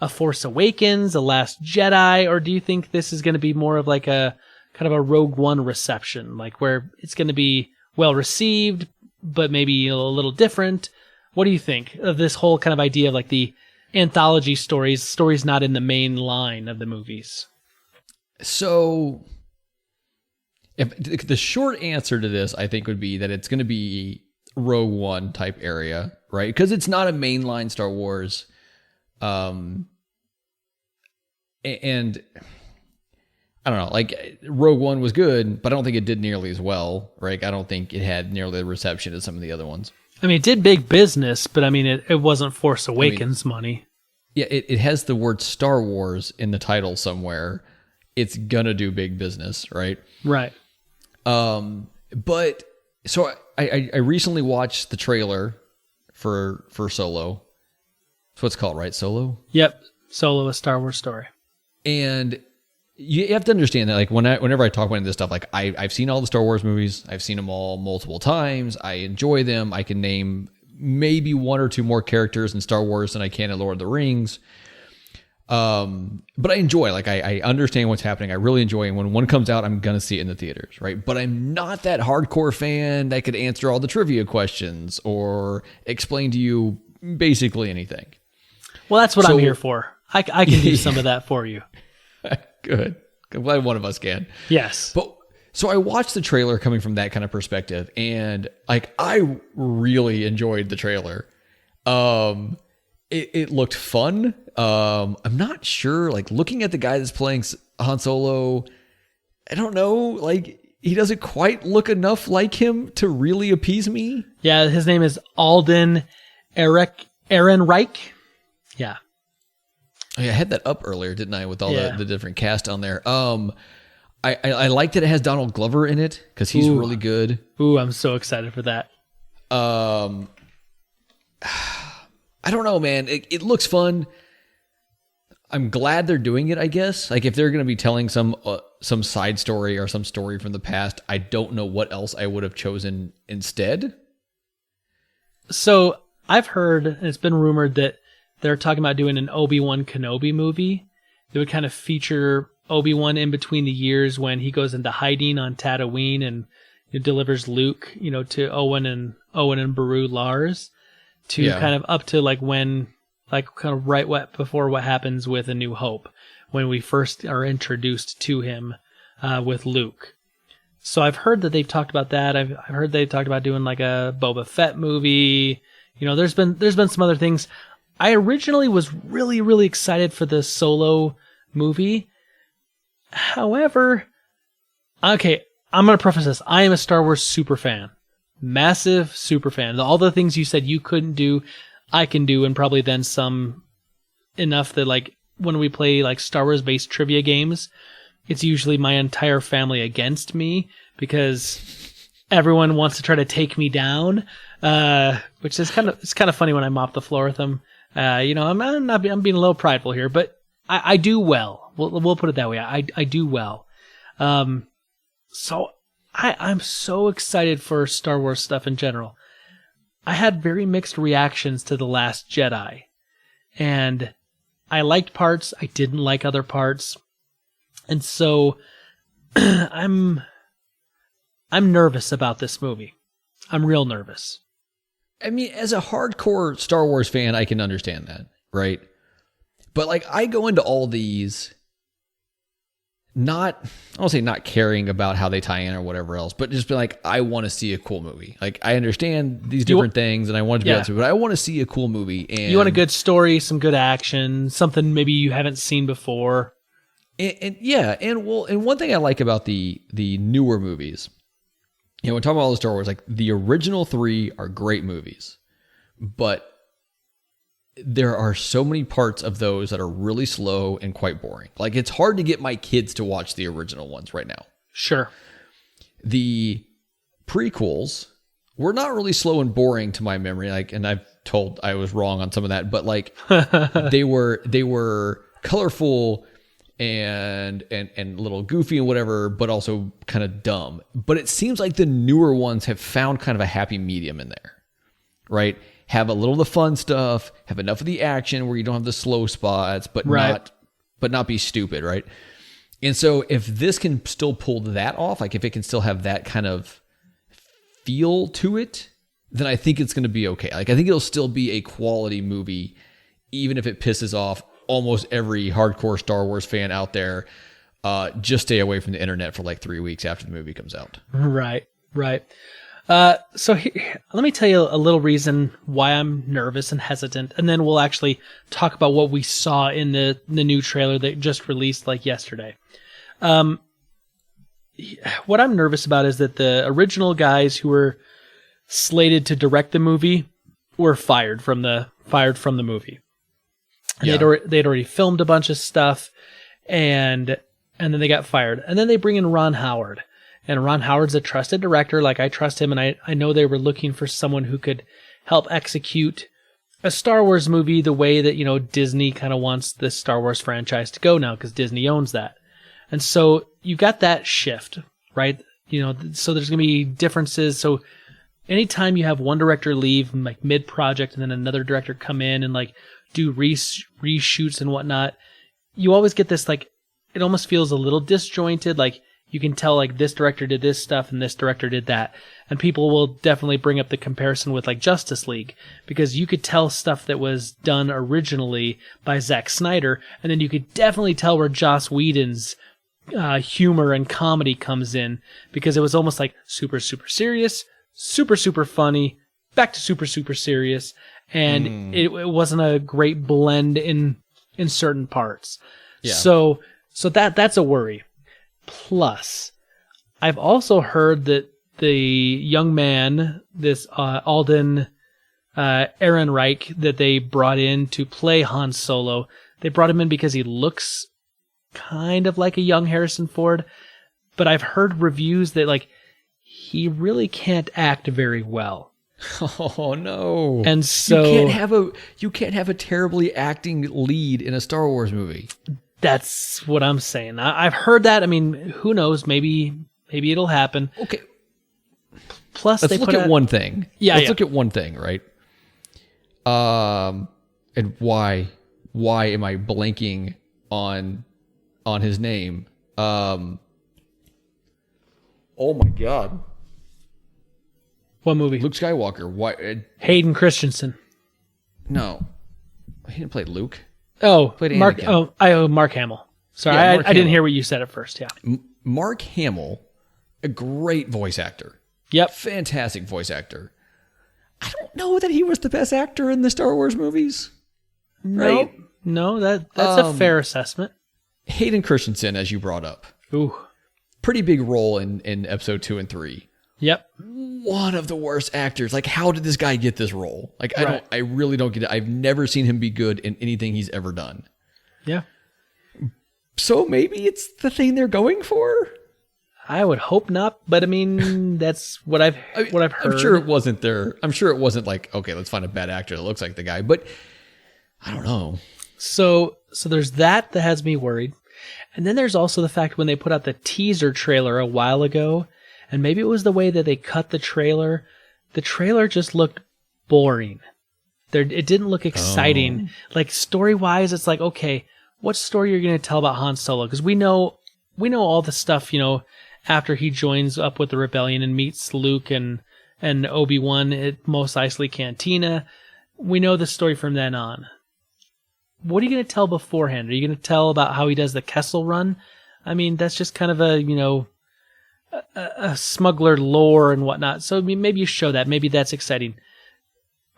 A Force Awakens, A Last Jedi, or do you think this is going to be more of like a kind of a Rogue One reception, like where it's going to be well received, but maybe a little different? What do you think of this whole kind of idea of like the anthology stories not in the main line of the movies? So, if the short answer to this, I think, would be that it's going to be Rogue One type area, right? Because it's not a mainline Star Wars. And I don't know, like Rogue One was good, but I don't think it did nearly as well, right? I don't think it had nearly the reception as some of the other ones. I mean, it did big business, but I mean, it wasn't Force Awakens money. Yeah, it has the word Star Wars in the title somewhere. It's gonna do big business, right? Right. But so I recently watched the trailer for Solo. That's what it's called, right? Solo? Yep. Solo, a Star Wars story. And you have to understand that, like, whenever I talk about this stuff, like I've seen all the Star Wars movies. I've seen them all multiple times. I enjoy them. I can name maybe one or two more characters in Star Wars than I can in Lord of the Rings. But I enjoy, like, I understand what's happening. I really enjoy it. When one comes out, I'm going to see it in the theaters, right? But I'm not that hardcore fan that could answer all the trivia questions or explain to you basically anything. Well, that's what I'm here for. I can do some of that for you. Good. I'm glad one of us can. Yes. But so I watched the trailer coming from that kind of perspective, and like I really enjoyed the trailer. It looked fun. I'm not sure, like, looking at the guy that's playing Han Solo, I don't know, like, he doesn't quite look enough like him to really appease me. Yeah, his name is Alden Ehrenreich. Yeah. Oh, yeah, I had that up earlier, didn't I, with all the different cast on there. I like that it has Donald Glover in it because he's really good. Ooh, I'm so excited for that. I don't know, man. It looks fun. I'm glad they're doing it, I guess. Like, if they're going to be telling some side story or some story from the past, I don't know what else I would have chosen instead. So I've heard, and it's been rumored, that they're talking about doing an Obi-Wan Kenobi movie that would kind of feature Obi-Wan in between the years when he goes into hiding on Tatooine and delivers Luke, to Owen and Beru Lars, to kind of up to like when, like kind of before what happens with A New Hope, when we first are introduced to him with Luke. So I've heard that they've talked about that. I've heard they've talked about doing like a Boba Fett movie. You know, there's been some other things. I originally was really, really excited for the Solo movie. However, okay, I'm going to preface this. I am a Star Wars super fan. Massive super fan. All the things you said you couldn't do, I can do, and probably then some enough that, like, when we play like Star Wars based trivia games, it's usually my entire family against me because everyone wants to try to take me down, which is kind of funny when I mop the floor with them. You know, I'm being a little prideful here, but I do well. We'll put it that way. I do well. So I'm so excited for Star Wars stuff in general. I had very mixed reactions to The Last Jedi, and I liked parts. I didn't like other parts, and so I'm nervous about this movie. I'm real nervous. I mean, as a hardcore Star Wars fan, I can understand that, right? But like, I go into all these I won't say not caring about how they tie in or whatever else, but just be like, I want to see a cool movie. Like, I understand these different things, and I want to be able to, but I want to see a cool movie. And you want a good story, some good action, something maybe you haven't seen before. And one thing I like about the newer movies, you know, when talking about all the Star Wars, like the original 3 are great movies, but there are so many parts of those that are really slow and quite boring. Like, it's hard to get my kids to watch the original ones right now. Sure. The prequels were not really slow and boring to my memory. Like, and I've told I was wrong on some of that, but like they were colorful and a little goofy and whatever, but also kind of dumb. But it seems like the newer ones have found kind of a happy medium in there, right? Have a little of the fun stuff, have enough of the action where you don't have the slow spots, but not be stupid, right? And so if this can still pull that off, like if it can still have that kind of feel to it, then I think it's going to be okay. Like, I think it'll still be a quality movie, even if it pisses off almost every hardcore Star Wars fan out there. Just stay away from the internet for like 3 weeks after the movie comes out. Right. So let me tell you a little reason why I'm nervous and hesitant, and then we'll actually talk about what we saw in the new trailer that just released like yesterday. What I'm nervous about is that the original guys who were slated to direct the movie were fired from the movie. Yeah. They'd already filmed a bunch of stuff, and then they got fired. And then they bring in Ron Howard. And Ron Howard's a trusted director. Like, I trust him, and I know they were looking for someone who could help execute a Star Wars movie the way that, you know, Disney kind of wants this Star Wars franchise to go now, because Disney owns that. And so you got that shift, right? You know, so there's going to be differences. So anytime you have one director leave, like mid-project, and then another director come in and like do reshoots and whatnot, you always get this, like, it almost feels a little disjointed. Like, you can tell, like, this director did this stuff and this director did that. And people will definitely bring up the comparison with, like, Justice League, because you could tell stuff that was done originally by Zack Snyder, and then you could definitely tell where Joss Whedon's humor and comedy comes in, because it was almost like super, super serious, super, super funny, back to super, super serious, and it wasn't a great blend in certain parts. Yeah. So that's a worry. Plus, I've also heard that the young man, this Alden Ehrenreich, that they brought in to play Han Solo, they brought him in because he looks kind of like a young Harrison Ford, but I've heard reviews that, like, he really can't act very well. Oh no! And so you can't have a terribly acting lead in a Star Wars movie. That's what I'm saying. I've heard that. I mean, who knows? Maybe it'll happen. Okay. Plus, let's look at one thing. Yeah, let's look at one thing, right? And why am I blanking on his name? Oh my God! What movie? Luke Skywalker. Why? Hayden Christensen. No, he didn't play Luke. Oh, played Mark. Anakin. Mark Hamill. Sorry, Yeah, I Mark didn't Hamill. hear what you said at first. Yeah. Mark Hamill, a great voice actor. Yep. Fantastic voice actor. I don't know that he was the best actor in the Star Wars movies. Right? No, that's a fair assessment. Hayden Christensen, as you brought up. Ooh. Pretty big role in episode 2 and 3. Yep. One of the worst actors. Like, how did this guy get this role? Like, Right. I really don't get it. I've never seen him be good in anything he's ever done. Yeah. So maybe it's the thing they're going for? I would hope not, but I mean, that's what I've heard. I'm sure it wasn't there. I'm sure it wasn't like, okay, let's find a bad actor that looks like the guy, but I don't know. So there's that has me worried. And then there's also the fact when they put out the teaser trailer a while ago, and maybe it was the way that they cut the trailer just looked boring. It didn't look exciting. Like story-wise, it's like, okay, what story are you going to tell about Han Solo? Because we know all the stuff, after he joins up with the rebellion and meets Luke and Obi-Wan at Mos Eisley Cantina. We know the story from then on. What are you going to tell beforehand? Are you going to tell about how he does the Kessel Run? I mean, that's just kind of a smuggler lore and whatnot. So I mean, maybe you show that. Maybe that's exciting.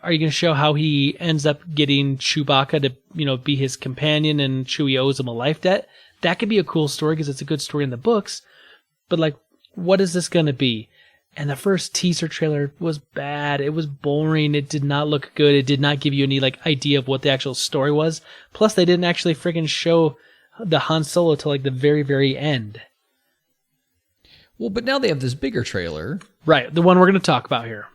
Are you going to show how he ends up getting Chewbacca to, be his companion and Chewie owes him a life debt? That could be a cool story because it's a good story in the books. But like, what is this going to be? And the first teaser trailer was bad. It was boring. It did not look good. It did not give you any idea of what the actual story was. Plus, they didn't actually freaking show the Han Solo till the very, very end. Well, but now they have this bigger trailer. Right, the one we're going to talk about here.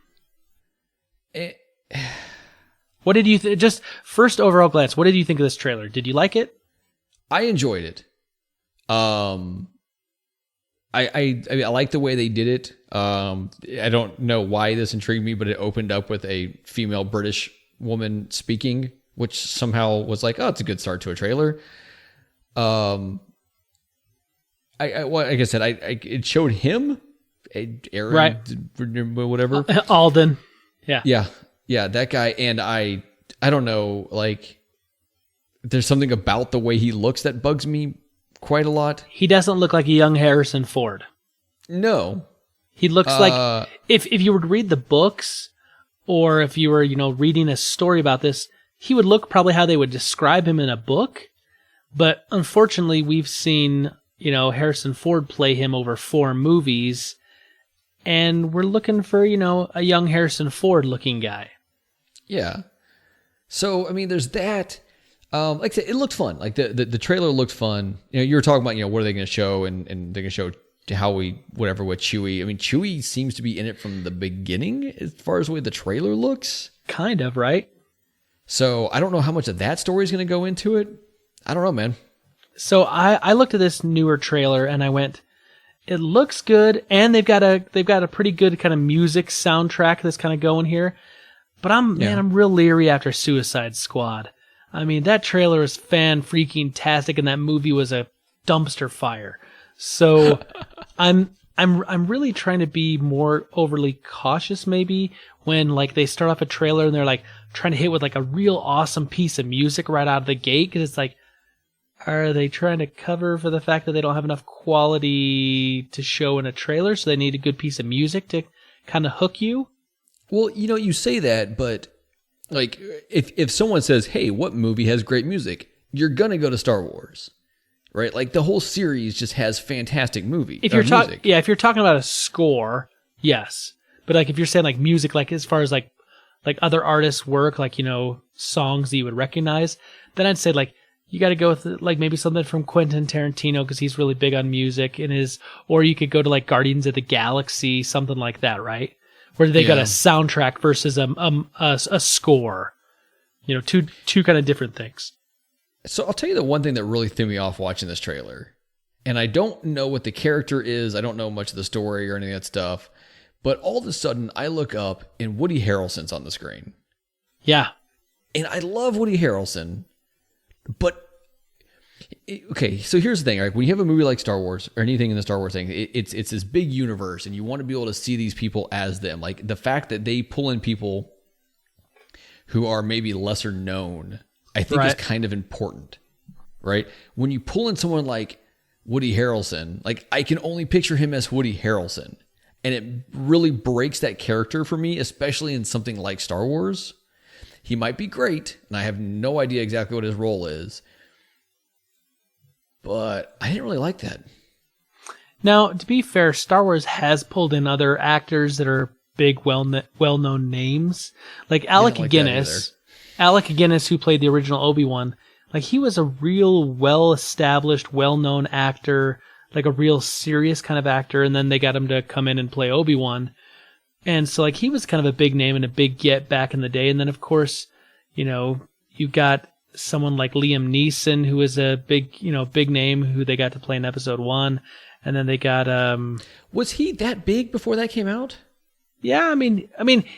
What did you just first overall glance? What did you think of this trailer? Did you like it? I enjoyed it. I like the way they did it. I don't know why this intrigued me, but it opened up with a female British woman speaking, which somehow was like, oh, it's a good start to a trailer. Like I said, it showed him, Aaron, right? Whatever, Alden. Yeah, that guy. And I don't know, there's something about the way he looks that bugs me quite a lot. He doesn't look like a young Harrison Ford. No. He looks like, if you were to read the books, or if you were, reading a story about this, he would look probably how they would describe him in a book. But unfortunately, we've seen, Harrison Ford play him over 4 movies, and we're looking for, a young Harrison Ford looking guy. Yeah. So, I mean, there's that. Like I said, it looked fun. Like the trailer looked fun. You were talking about, what are they going to show, and they're going to show how with Chewie. I mean, Chewie seems to be in it from the beginning as far as the way the trailer looks. Kind of, right? So I don't know how much of that story is going to go into it. I don't know, man. So I looked at this newer trailer and I went, it looks good, and they've got a pretty good kind of music soundtrack that's kind of going here. But I'm real leery after Suicide Squad. I mean, that trailer is fan-freaking-tastic, and that movie was a dumpster fire. So I'm really trying to be more overly cautious, maybe, when they start off a trailer and they're trying to hit with a real awesome piece of music right out of the gate, because it's are they trying to cover for the fact that they don't have enough quality to show in a trailer, so they need a good piece of music to kind of hook you? Well, you say that, but if someone says, hey, what movie has great music? You're going to go to Star Wars, right? The whole series just has fantastic music. If you're talking about a score, yes. But if you're saying music, as far as other artists' work, songs that you would recognize, then I'd say you got to go with maybe something from Quentin Tarantino, because he's really big on music or you could go to Guardians of the Galaxy, something like that, right? Where they got a soundtrack versus a score, two kind of different things. So I'll tell you the one thing that really threw me off watching this trailer, and I don't know what the character is. I don't know much of the story or any of that stuff, but all of a sudden I look up and Woody Harrelson's on the screen. Yeah. And I love Woody Harrelson, but okay, so here's the thing, right? When you have a movie like Star Wars or anything in the Star Wars thing, it's this big universe, and you want to be able to see these people as them. The fact that they pull in people who are maybe lesser known, I think is kind of important. right? When you pull in someone like Woody Harrelson, like I can only picture him as Woody Harrelson. And it really breaks that character for me, especially in something like Star Wars. He might be great, and I have no idea exactly what his role is. But I didn't really like that. Now, to be fair, Star Wars has pulled in other actors that are big, well-known names. Like Alec Guinness. Alec Guinness, who played the original Obi-Wan, like he was a real well-established, well-known actor, like a real serious kind of actor, and then they got him to come in and play Obi-Wan. And so like he was kind of a big name and a big get back in the day. And then of course, you've got someone like Liam Neeson, who is a big name who they got to play in episode 1. And then they got was he that big before that came out? Yeah, I mean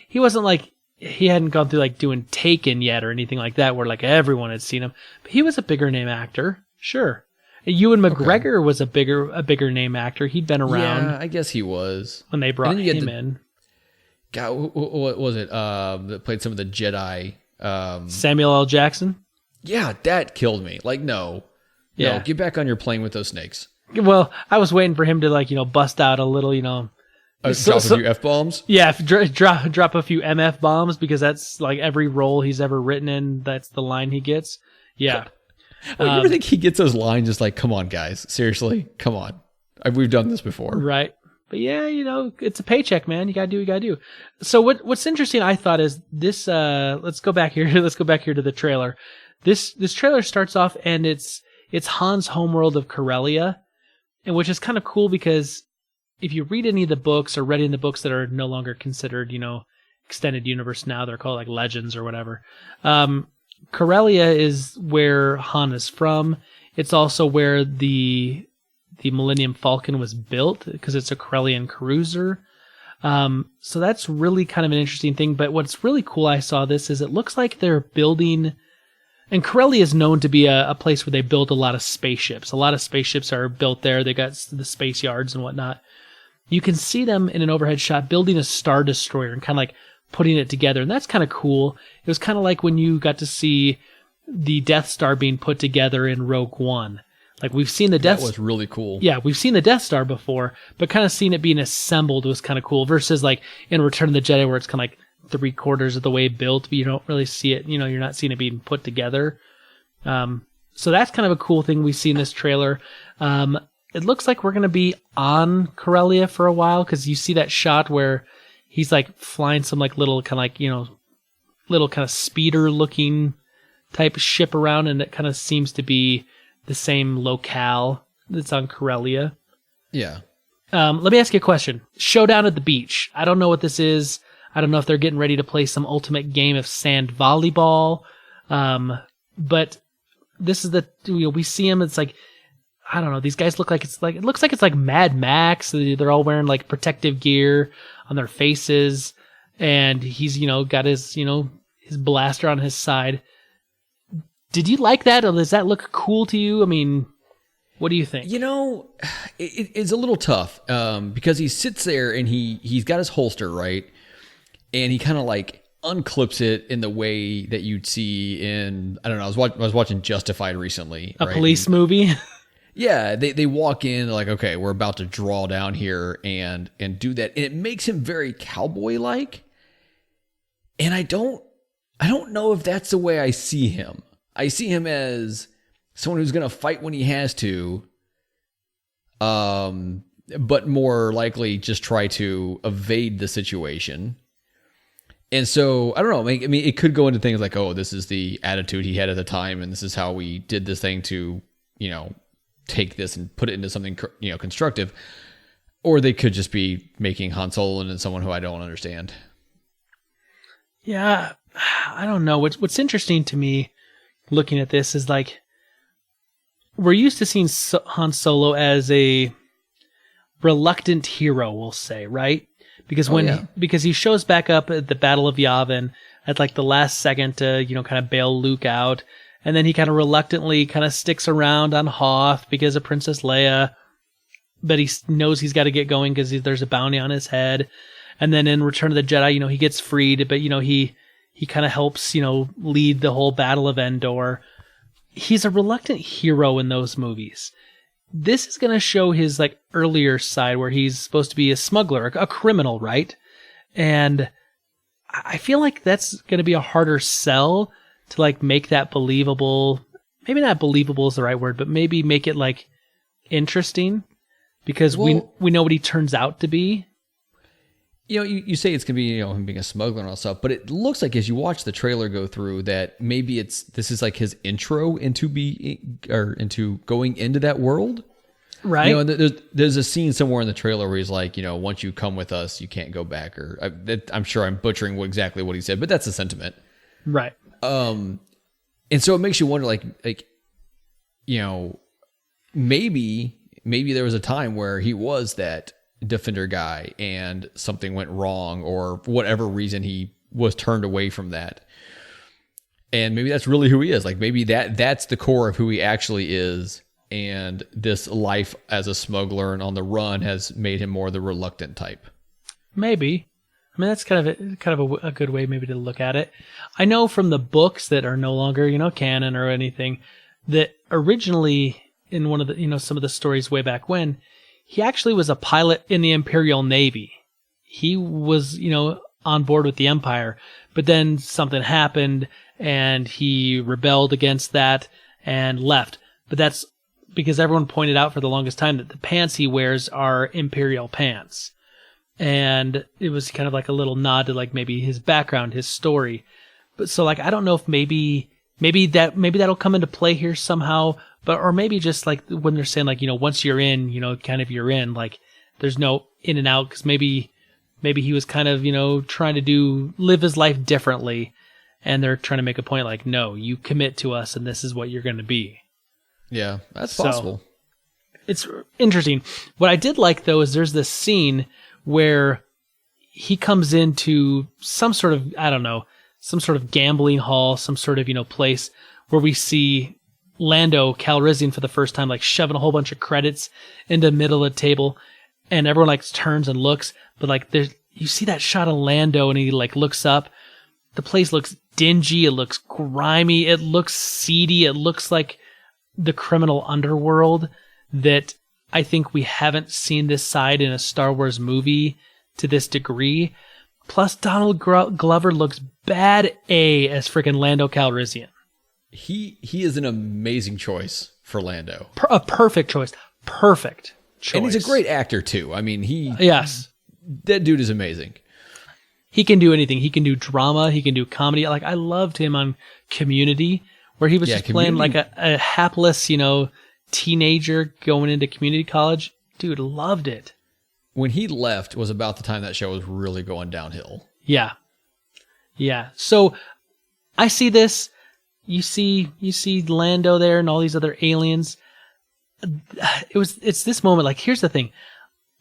he wasn't like, he hadn't gone through like doing Taken yet or anything like that where like everyone had seen him. But he was a bigger name actor. Sure. Ewan McGregor was a bigger name actor. He'd been around. Yeah, I guess he was. When they brought him in. God, what was it? That played some of the Jedi. Samuel L. Jackson? Yeah, that killed me. Like, no. Yeah. No, get back on your plane with those snakes. Well, I was waiting for him to bust out a little, drop a few F-bombs? Yeah, drop a few MF bombs, because that's like every role he's ever written in, that's the line he gets. Yeah. You ever think he gets those lines just like, come on, guys, seriously, come on. We've done this before. Right. But yeah, it's a paycheck, man. You gotta do what you gotta do. So what's interesting, I thought, is this, let's go back here to the trailer. This trailer starts off and it's Han's homeworld of Corellia, and which is kind of cool because if you read any of the books or read any of the books that are no longer considered, extended universe now, they're called like legends or whatever. Corellia is where Han is from. It's also where the Millennium Falcon was built, because it's a Corellian cruiser. So that's really kind of an interesting thing. But what's really cool, I saw this, is it looks like they're building, and Corellia is known to be a place where they build a lot of spaceships. A lot of spaceships are built there. They got the space yards and whatnot. You can see them in an overhead shot building a Star Destroyer and kind of like putting it together. And that's kind of cool. It was kind of like when you got to see the Death Star being put together in Rogue One. Like we've seen the Death Star. That was really cool. Yeah, we've seen the Death Star before, but kind of seeing it being assembled was kind of cool versus like in Return of the Jedi where it's kind of like 3/4 of the way built, but you don't really see it, you're not seeing it being put together. So that's kind of a cool thing we see in this trailer. It looks like we're going to be on Corellia for a while, because you see that shot where he's like flying some like little kind of like, little kind of speeder looking type of ship around, and it kind of seems to be the same locale that's on Corellia. Yeah. Let me ask you a question. Showdown at the beach. I don't know what this is. I don't know if they're getting ready to play some ultimate game of sand volleyball. But this is we see them. It's like, I don't know. These guys look like it looks like it's like Mad Max. They're all wearing like protective gear on their faces, and he's got his his blaster on his side. Did you like that, or does that look cool to you? I mean, what do you think? It's a little tough because he sits there and he's got his holster right, and he kind of like unclips it in the way that you'd see in, I don't know. I was watching Justified recently. A police movie. Yeah, they walk in like, okay, we're about to draw down here and do that, and it makes him very cowboy-like. And I don't know if that's the way I see him. I see him as someone who's going to fight when he has to, but more likely just try to evade the situation. And so, I don't know. I mean, it could go into things like, oh, this is the attitude he had at the time, and this is how we did this thing to, take this and put it into something, constructive. Or they could just be making Han Solo into someone who I don't understand. Yeah, I don't know. What's interesting to me looking at this is like, we're used to seeing Han Solo as a reluctant hero, we'll say, right? Because because he shows back up at the Battle of Yavin at like the last second to, kind of bail Luke out. And then he kind of reluctantly kind of sticks around on Hoth because of Princess Leia. But he knows he's got to get going because there's a bounty on his head. And then in Return of the Jedi, he gets freed, but, he kind of helps, lead the whole Battle of Endor. he's a reluctant hero in those movies. This is going to show his like earlier side where he's supposed to be a smuggler, a criminal, right? And I feel like that's going to be a harder sell to like make that believable. Maybe not believable is the right word, but maybe make it like interesting because we know what he turns out to be. You know, you say it's going to be, you know, him being a smuggler and all that stuff, but it looks like as you watch the trailer go through that maybe this is like his intro into going into that world. Right. You know, there's a scene somewhere in the trailer where he's like, you know, once you come with us, you can't go back. I'm sure I'm butchering exactly what he said, but that's the sentiment. Right. And so it makes you wonder, like, you know, maybe there was a time where he was that defender guy and something went wrong or whatever reason he was turned away from that. And maybe that's really who he is. Like maybe that's the core of who he actually is. And this life as a smuggler and on the run has made him more the reluctant type. Maybe. I mean, that's kind of a good way maybe to look at it. I know from the books that are no longer, you know, canon or anything, that originally in one of the, you know, some of the stories way back when, he actually was a pilot in the Imperial Navy. He was, you know, on board with the Empire, but then something happened and he rebelled against that and left. But that's because everyone pointed out for the longest time that the pants he wears are Imperial pants. And it was kind of like a little nod to like maybe his background, his story. But so like, I don't know if maybe that'll come into play here somehow, or maybe just like when they're saying like, you know, once you're in, you know, kind of you're in, like there's no in and out. Cause maybe he was kind of, you know, trying to live his life differently. And they're trying to make a point like, no, you commit to us and this is what you're going to be. Yeah, that's possible. It's interesting. What I did like though, is there's this scene where he comes into some sort of, I don't know, some sort of gambling hall, some sort of, you know, place where we see Lando Calrissian for the first time, like shoving a whole bunch of credits into the middle of the table, and everyone like turns and looks, but like you see that shot of Lando and he like looks up. The place looks dingy. It looks grimy. It looks seedy. It looks like the criminal underworld that I think we haven't seen this side in a Star Wars movie to this degree. Plus, Donald Glover looks bad as freaking Lando Calrissian. He is an amazing choice for Lando. A perfect choice. Perfect choice. And he's a great actor too. I mean, yes, that dude is amazing. He can do anything. He can do drama. He can do comedy. Like I loved him on Community, where he was just playing like a hapless, you know, teenager going into community college. Dude, loved it. When he left was about the time that show was really going downhill. Yeah. Yeah. So I see this. You see Lando there and all these other aliens. It's this moment. Like, here's the thing.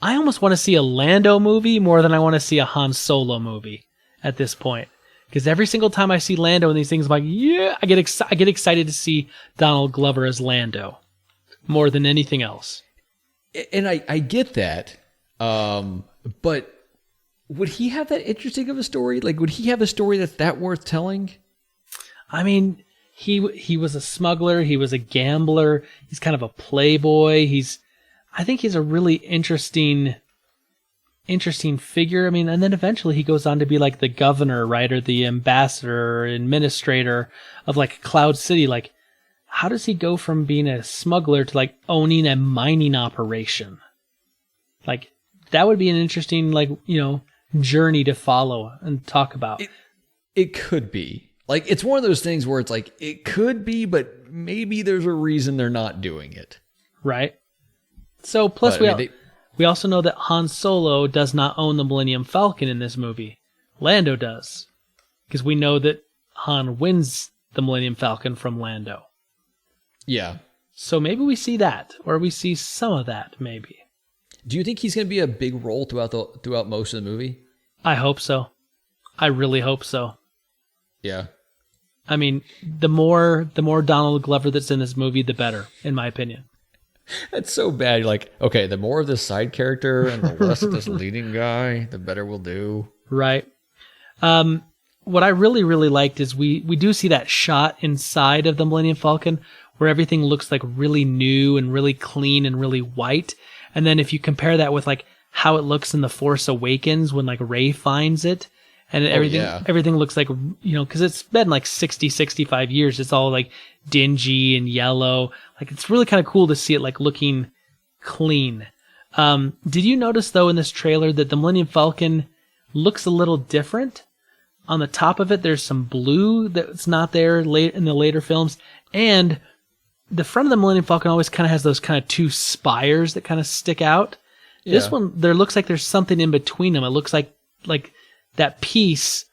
I almost want to see a Lando movie more than I want to see a Han Solo movie at this point. Because every single time I see Lando in these things, I'm like, yeah, I get excited to see Donald Glover as Lando more than anything else. And I get that. But would he have that interesting of a story? Like, would he have a story that's that worth telling? I mean, he was a smuggler. He was a gambler. He's kind of a playboy. I think he's a really interesting figure. I mean, and then eventually he goes on to be like the governor, right? Or the ambassador or administrator of like Cloud City. Like, how does he go from being a smuggler to like owning a mining operation? Like, that would be an interesting, like, you know, journey to follow and talk about. It could be. Like, it's one of those things where it's like, it could be, but maybe there's a reason they're not doing it. Right. So, plus we also know that Han Solo does not own the Millennium Falcon in this movie. Lando does. Because we know that Han wins the Millennium Falcon from Lando. Yeah. So maybe we see that, or we see some of that, maybe. Do you think he's going to be a big role throughout most of the movie? I hope so. I really hope so. Yeah. I mean, the more Donald Glover that's in this movie, the better, in my opinion. That's so bad. You're like, okay, the more of this side character and the less of this leading guy, the better we'll do. Right. One what I really, really liked is we do see that shot inside of the Millennium Falcon where everything looks like really new and really clean and really white. And then if you compare that with like how it looks in The Force Awakens when like Rey finds it, and everything looks like, because it's been like 60, 65 years. It's all like dingy and yellow. Like it's really kind of cool to see it like looking clean. Did you notice though in this trailer that the Millennium Falcon looks a little different? On the top of it, there's some blue that's not there late in the later films, and the front of the Millennium Falcon always kind of has those kind of two spires that kind of stick out. Yeah. This one, there looks like there's something in between them. It looks like that piece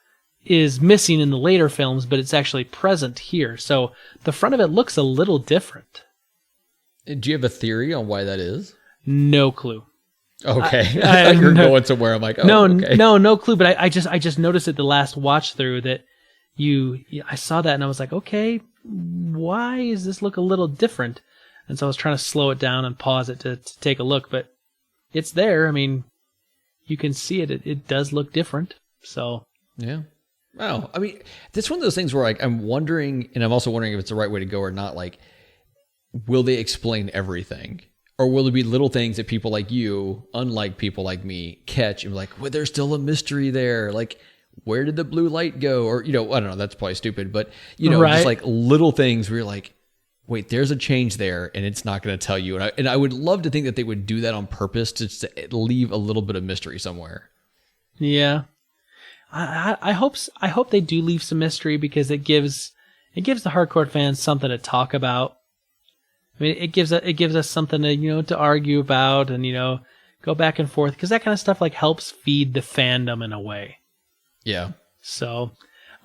is missing in the later films, but it's actually present here. So the front of it looks a little different. Do you have a theory on why that is? No clue. Okay. I thought you were going somewhere. I'm like, oh, okay. No clue. But I just noticed it the last watch through that I saw that and I was like, okay, why does this look a little different? And so I was trying to slow it down and pause it to take a look, but it's there. I mean, you can see it. It does look different. So yeah. Wow. I mean, that's one of those things where like I'm wondering, and I'm also wondering if it's the right way to go or not. Like, will they explain everything? Or will there be little things that people like you, unlike people like me, catch and be like, well, there's still a mystery there. Like, where did the blue light go? Or, I don't know, that's probably stupid. But, right. Just like little things where you're like, wait, there's a change there and it's not going to tell you. And I would love to think that they would do that on purpose to leave a little bit of mystery somewhere. Yeah. I hope they do leave some mystery because it gives the hardcore fans something to talk about. I mean, it gives us something to, to argue about and, go back and forth because that kind of stuff like helps feed the fandom in a way. Yeah. So,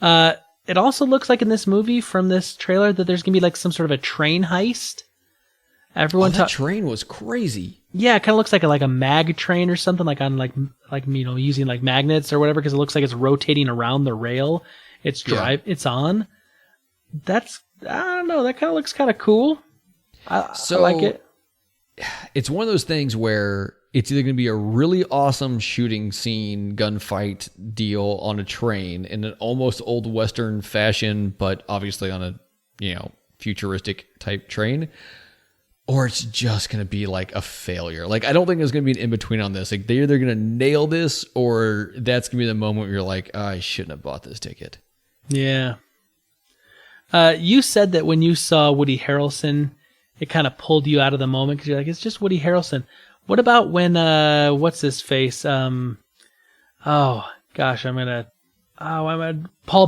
it also looks like in this movie from this trailer that there's going to be like some sort of a train heist. That train was crazy. Yeah, it kind of looks like a mag train or something like on like using like magnets or whatever because it looks like it's rotating around the rail. It's on. I don't know, that kind of looks kind of cool. I like it. It's one of those things where it's either going to be a really awesome shooting scene, gunfight deal on a train in an almost old Western fashion, but obviously on a, futuristic type train, or it's just going to be like a failure. Like, I don't think there's going to be an in-between on this. Like, they're either going to nail this or that's going to be the moment where you're like, I shouldn't have bought this ticket. Yeah. You said that when you saw Woody Harrelson, it kind of pulled you out of the moment because you're like, it's just Woody Harrelson. What about when, what's his face? Paul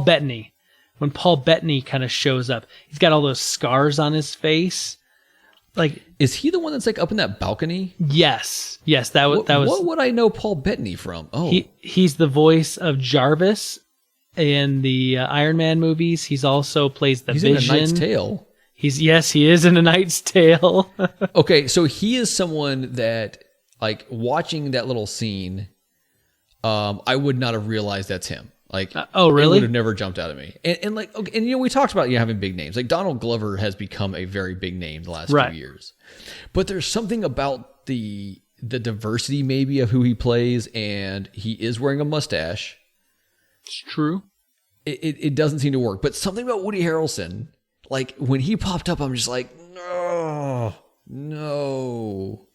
Bettany. When Paul Bettany kind of shows up, he's got all those scars on his face. Like, is he the one that's like up in that balcony? Yes. That was. What would I know Paul Bettany from? Oh, he's the voice of Jarvis in the Iron Man movies. He's also plays the Vision. He's in A Knight's Tale. He is in A Knight's Tale. Okay, so he is someone that, like, watching that little scene, I would not have realized that's him. Like, oh, really? It would have never jumped out at me. And like, okay, and we talked about having big names. Like, Donald Glover has become a very big name the last few years. But there's something about the diversity maybe of who he plays, and he is wearing a mustache. It's true. It doesn't seem to work. But something about Woody Harrelson, like, when he popped up, I'm just like, no.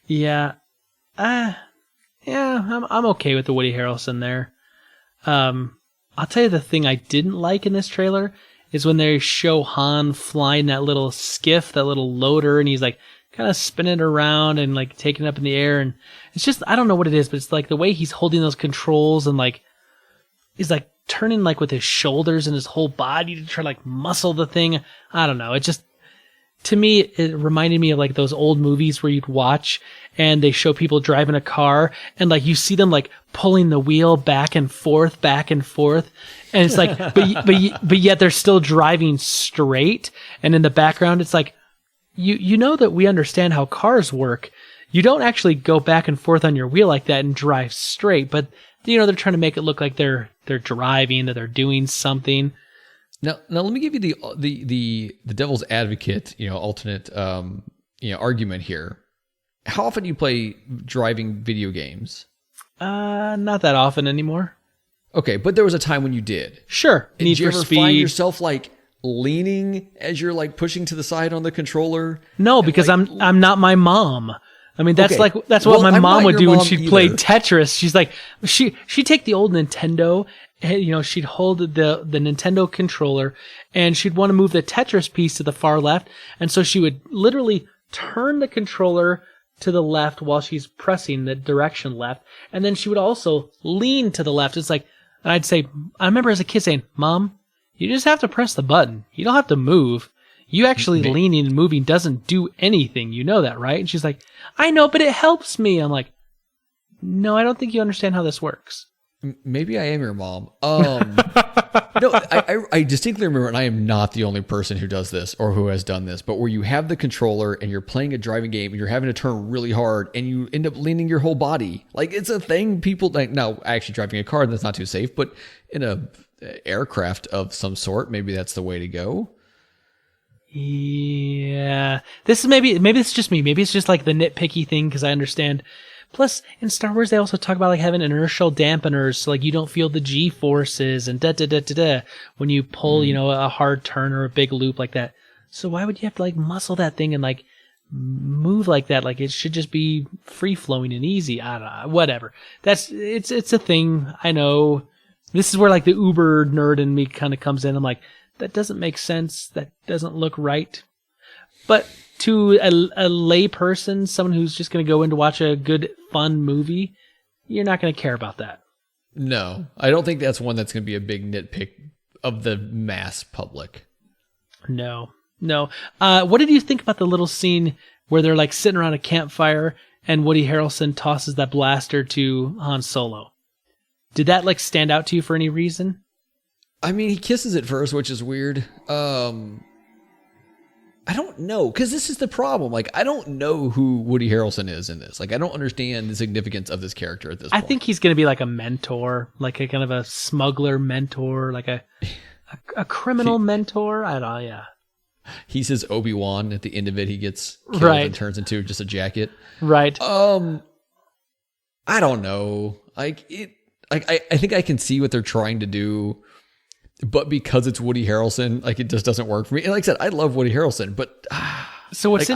Yeah. I'm okay with the Woody Harrelson there. I'll tell you the thing I didn't like in this trailer is when they show Han flying that little skiff, that little loader, and he's like kind of spinning around and like taking it up in the air. And it's just, I don't know what it is, but it's like the way he's holding those controls and like, he's like turning like with his shoulders and his whole body to try to like muscle the thing. I don't know. It just, to me, it reminded me of like those old movies where you'd watch and they show people driving a car and like you see them like pulling the wheel back and forth. And it's like, but yet they're still driving straight. And in the background, it's like, you know that we understand how cars work. You don't actually go back and forth on your wheel like that and drive straight, but they're trying to make it look like they're driving, that they're doing something. Now let me give you the devil's advocate, alternate, argument here. How often do you play driving video games? Not that often anymore. Okay, but there was a time when you did. Sure. And did you ever find yourself like leaning as you're like pushing to the side on the controller? No, because like, I'm not my mom. I mean, that's Okay. that's what Well, my I'm mom not would your do when mom she'd either. play Tetris. She's like, she'd take the old Nintendo, and, she'd hold the Nintendo controller, and she'd want to move the Tetris piece to the far left, and so she would literally turn the controller to the left while she's pressing the direction left, and then she would also lean to the left. It's like, and I'd say, I remember as a kid saying, "Mom, you just have to press the button. You don't have to move. You actually leaning and moving doesn't do anything. You know that, right?" And she's like, "I know, but it helps me." I'm like, "No, I don't think you understand how this works." Maybe I am your mom. No, I distinctly remember, and I am not the only person who does this or who has done this, but where you have the controller and you're playing a driving game and you're having to turn really hard and you end up leaning your whole body. Like, it's a thing people like. Now, actually driving a car, that's not too safe, but in a aircraft of some sort, maybe that's the way to go. Yeah, this is maybe it's just me. Maybe it's just like the nitpicky thing because I understand. Plus, in Star Wars, they also talk about like having inertial dampeners, so like you don't feel the G forces and when you pull, a hard turn or a big loop like that. So why would you have to like muscle that thing and like move like that? Like it should just be free flowing and easy. I don't know. Whatever. It's a thing. I know. This is where like the uber nerd in me kind of comes in. I'm like, that doesn't make sense. That doesn't look right. But to a lay person, someone who's just going to go in to watch a good, fun movie, you're not going to care about that. No, I don't think that's one that's going to be a big nitpick of the mass public. No. What did you think about the little scene where they're like sitting around a campfire and Woody Harrelson tosses that blaster to Han Solo? Did that like stand out to you for any reason? I mean, he kisses it first, which is weird. I don't know, because this is the problem. Like, I don't know who Woody Harrelson is in this. Like, I don't understand the significance of this character at this point. I think he's going to be like a mentor, like a kind of a smuggler mentor, like a criminal mentor. I don't know, yeah. He says Obi-Wan at the end of it. He gets killed and turns into just a jacket. Right. I don't know. Like, I think I can see what they're trying to do. But because it's Woody Harrelson, like, it just doesn't work for me. And like I said, I love Woody Harrelson, but so what's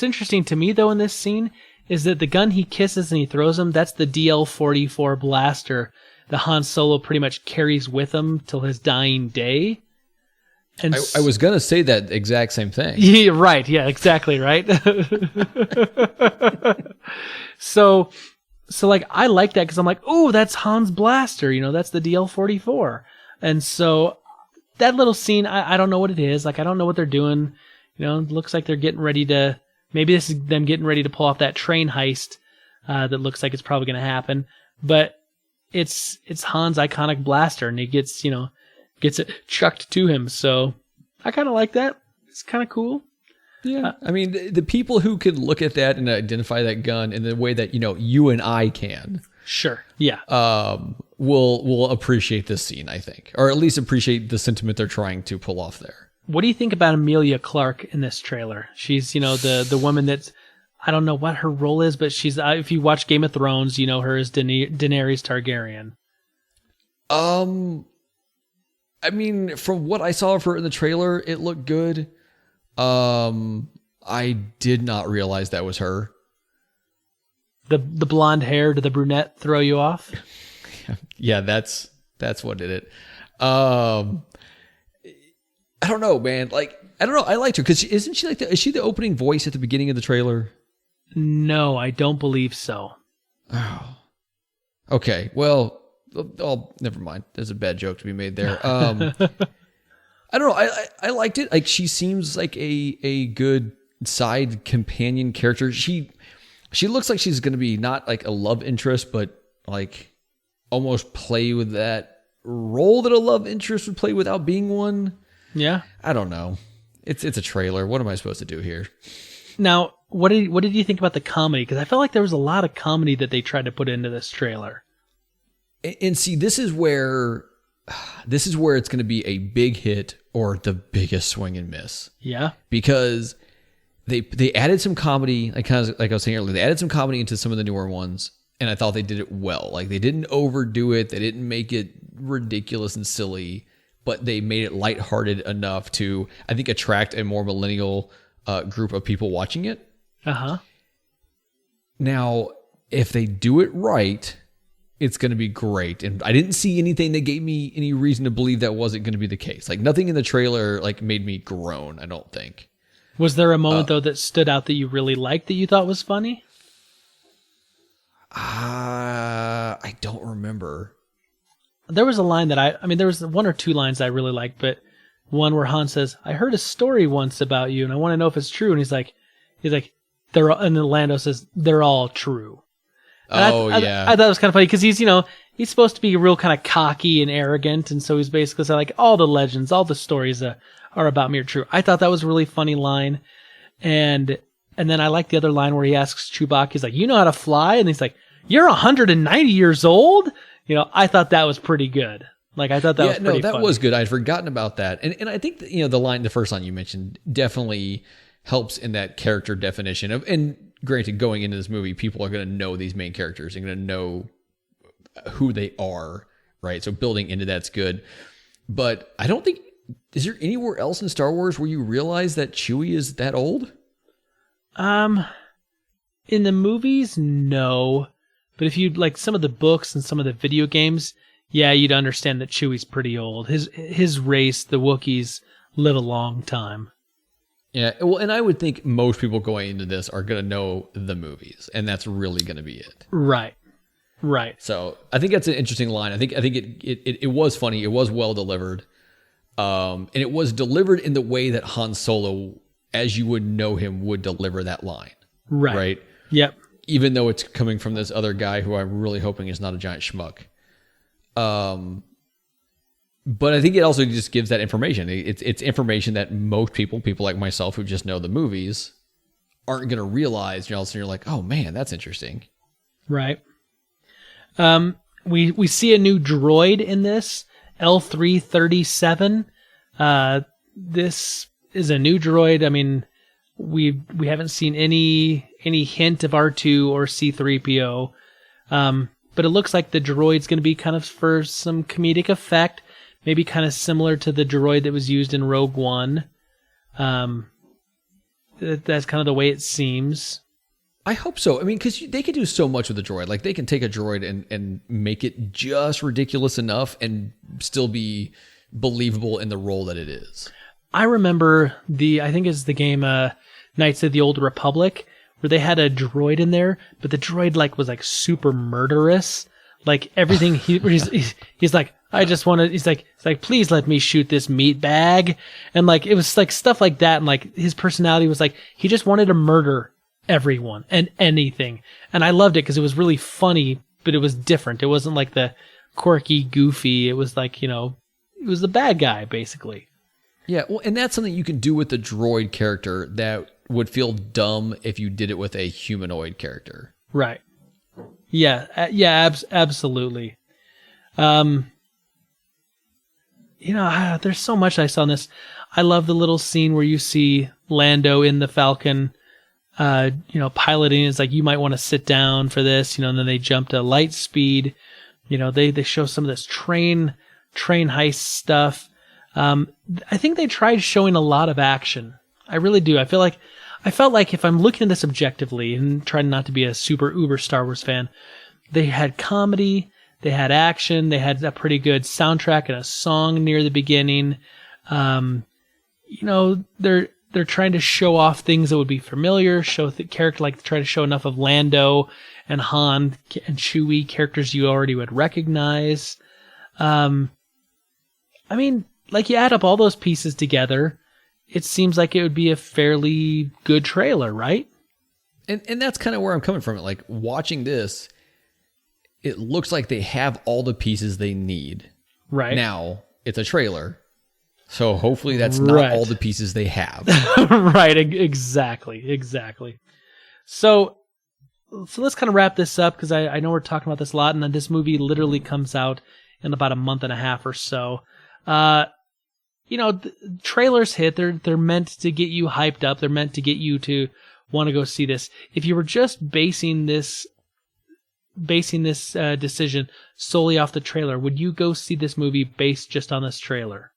interesting to me though in this scene is that the gun he kisses and he throws him, that's the DL-44 blaster that Han Solo pretty much carries with him till his dying day. And I was gonna say that exact same thing. Yeah, right. Yeah, exactly. Right. So like I like that because I'm like, oh, that's Han's blaster. That's the DL-44. And so that little scene, I don't know what it is. Like, I don't know what they're doing. It looks like they're getting ready to, maybe this is them getting ready to pull off that train heist that looks like it's probably going to happen. But it's Han's iconic blaster, and he gets it chucked to him. So I kind of like that. It's kind of cool. Yeah. I mean, the people who could look at that and identify that gun in the way that, you and I can. Sure. Yeah. Will appreciate this scene, I think, or at least appreciate the sentiment they're trying to pull off there. What do you think about Emilia Clarke in this trailer? She's, the woman that's, I don't know what her role is, but she's, if you watch Game of Thrones, you know her as Daenerys Targaryen. I mean, from what I saw of her in the trailer, it looked good. I did not realize that was her. The blonde hair, did the brunette throw you off? Yeah, that's what did it. I don't know, man. Like, I don't know. I liked her because isn't she is she the opening voice at the beginning of the trailer? No, I don't believe so. Oh, okay. Well, never mind. There's a bad joke to be made there. I don't know. I liked it. Like, she seems like a good side companion character. She looks like she's going to be not like a love interest, but like almost play with that role that a love interest would play without being one. Yeah. I don't know. It's a trailer. What am I supposed to do here? Now, what did you think about the comedy? Because I felt like there was a lot of comedy that they tried to put into this trailer. And see, this is where it's going to be a big hit or the biggest swing and miss. Yeah. Because they added some comedy, like I was saying earlier, they added some comedy into some of the newer ones. and I thought they did it well. Like, they didn't overdo it. They didn't make it ridiculous and silly, but they made it lighthearted enough to, I think, attract a more millennial group of people watching it. Uh-huh. Now, if they do it right, it's going to be great. And I didn't see anything that gave me any reason to believe that wasn't going to be the case. Like, nothing in the trailer like made me groan, I don't think. Was there a moment, though, that stood out that you really liked that you thought was funny? I don't remember. There was a line that there was one or two lines I really liked, but one where Han says, "I heard a story once about you, and I want to know if it's true." And he's like, and then Lando says, "They're all true." And yeah. I thought it was kind of funny because he's supposed to be real kind of cocky and arrogant, and so he's basically saying, like, all the legends, all the stories are about me are true. I thought that was a really funny line, and then I like the other line where he asks Chewbacca, he's like, "You know how to fly?" And he's like, "You're 190 years old?" I thought that was pretty good. Like, I thought that was pretty funny. Was good. I'd forgotten about that. And I think that, the first line you mentioned definitely helps in that character definition of, and granted, going into this movie, people are going to know these main characters. They're going to know who they are, right? So building into that's good. But I don't think, is there anywhere else in Star Wars where you realize that Chewie is that old? In the movies, no. But if you like some of the books and some of the video games, yeah, you'd understand that Chewie's pretty old. His race, the Wookiees, live a long time. Yeah, well, and I would think most people going into this are going to know the movies, and that's really going to be it. Right. So I think that's an interesting line. I think it was funny. It was well delivered, and it was delivered in the way that Han Solo, as you would know him, would deliver that line. Right. Yep. Even though it's coming from this other guy who I'm really hoping is not a giant schmuck. But I think it also just gives that information. It's information that most people like myself who just know the movies, aren't going to realize. All of a sudden you're like, oh man, that's interesting. Right. We see a new droid in this, L337. This is a new droid. I mean, we haven't seen any hint of R2 or C3PO. But it looks like the droid's going to be kind of for some comedic effect, maybe kind of similar to the droid that was used in Rogue One. That's kind of the way it seems. I hope so. I mean, because they could do so much with a droid. Like, they can take a droid and make it just ridiculous enough and still be believable in the role that it is. I remember I think it's the game Knights of the Old Republic, where they had a droid in there, but the droid was super murderous. Like, everything he's like, I just want to, he's like, please let me shoot this meat bag. And it was stuff like that. And his personality was he just wanted to murder everyone and anything. And I loved it because it was really funny, but it was different. It wasn't the quirky, goofy. It was it was the bad guy, basically. Yeah. Well, and that's something you can do with the droid character that would feel dumb if you did it with a humanoid character. Right. Yeah. Absolutely. There's so much I saw in this. I love the little scene where you see Lando in the Falcon, piloting. It's you might want to sit down for this, and then they jump to light speed. They show some of this train heist stuff. I think they tried showing a lot of action. I really do. I felt like if I'm looking at this objectively and trying not to be a super uber Star Wars fan, they had comedy, they had action, they had a pretty good soundtrack and a song near the beginning. They're trying to show off things that would be familiar, show the character, try to show enough of Lando and Han and Chewie, characters you already would recognize. You add up all those pieces together, it seems like it would be a fairly good trailer, right? And that's kind of where I'm coming from. Watching this, it looks like they have all the pieces they need. Right. Now, it's a trailer, so hopefully that's not all the pieces they have. Right, exactly. So let's kind of wrap this up, because I know we're talking about this a lot, and then this movie literally comes out in about a month and a half or so. Trailers hit. They're meant to get you hyped up. They're meant to get you to want to go see this. If you were just basing this basing this decision solely off the trailer, would you go see this movie based just on this trailer?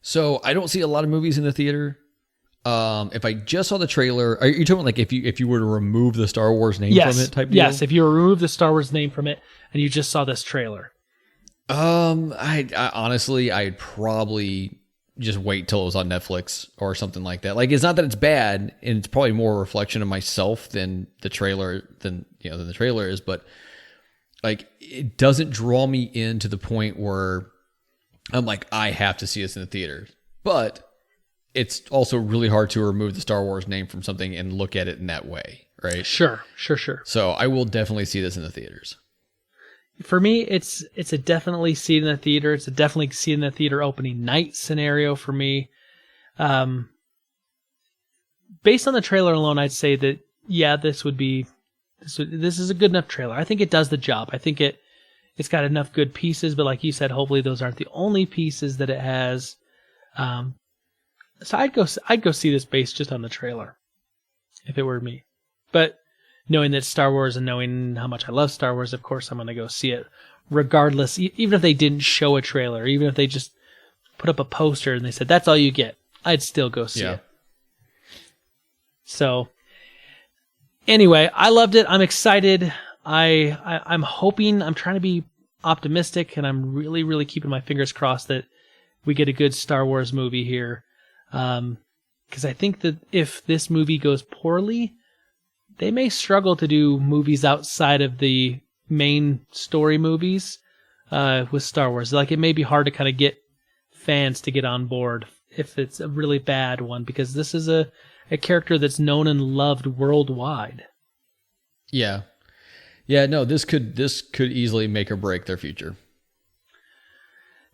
So I don't see a lot of movies in the theater. If I just saw the trailer, are you talking like if you were to remove the Star Wars name from it type deal? Yes, if you remove the Star Wars name from it and you just saw this trailer. I honestly, I'd probably just wait till it was on Netflix or something like that. Like, it's not that it's bad, and it's probably more a reflection of myself than the trailer than the trailer is, but like, it doesn't draw me in to the point where I'm like, I have to see this in the theater. But it's also really hard to remove the Star Wars name from something and look at it in that way, right? Sure. So I will definitely see this in the theaters. For me, it's a definitely see it in the theater. It's a definitely see it in the theater opening night scenario for me. Based on the trailer alone, I'd say that, yeah, this is a good enough trailer. I think it does the job. I think it's got enough good pieces, but like you said, hopefully those aren't the only pieces that it has. So I'd go see this based just on the trailer if it were me. But knowing that Star Wars and knowing how much I love Star Wars, of course I'm going to go see it regardless. Even if they didn't show a trailer, even if they just put up a poster and they said, that's all you get, I'd still go see it. So anyway, I loved it. I'm excited. I'm hoping, I'm trying to be optimistic, and I'm really, really keeping my fingers crossed that we get a good Star Wars movie here. Because I think that if this movie goes poorly, they may struggle to do movies outside of the main story movies with Star Wars. Like, it may be hard to kind of get fans to get on board if it's a really bad one, because this is a character that's known and loved worldwide. Yeah. No, this could easily make or break their future.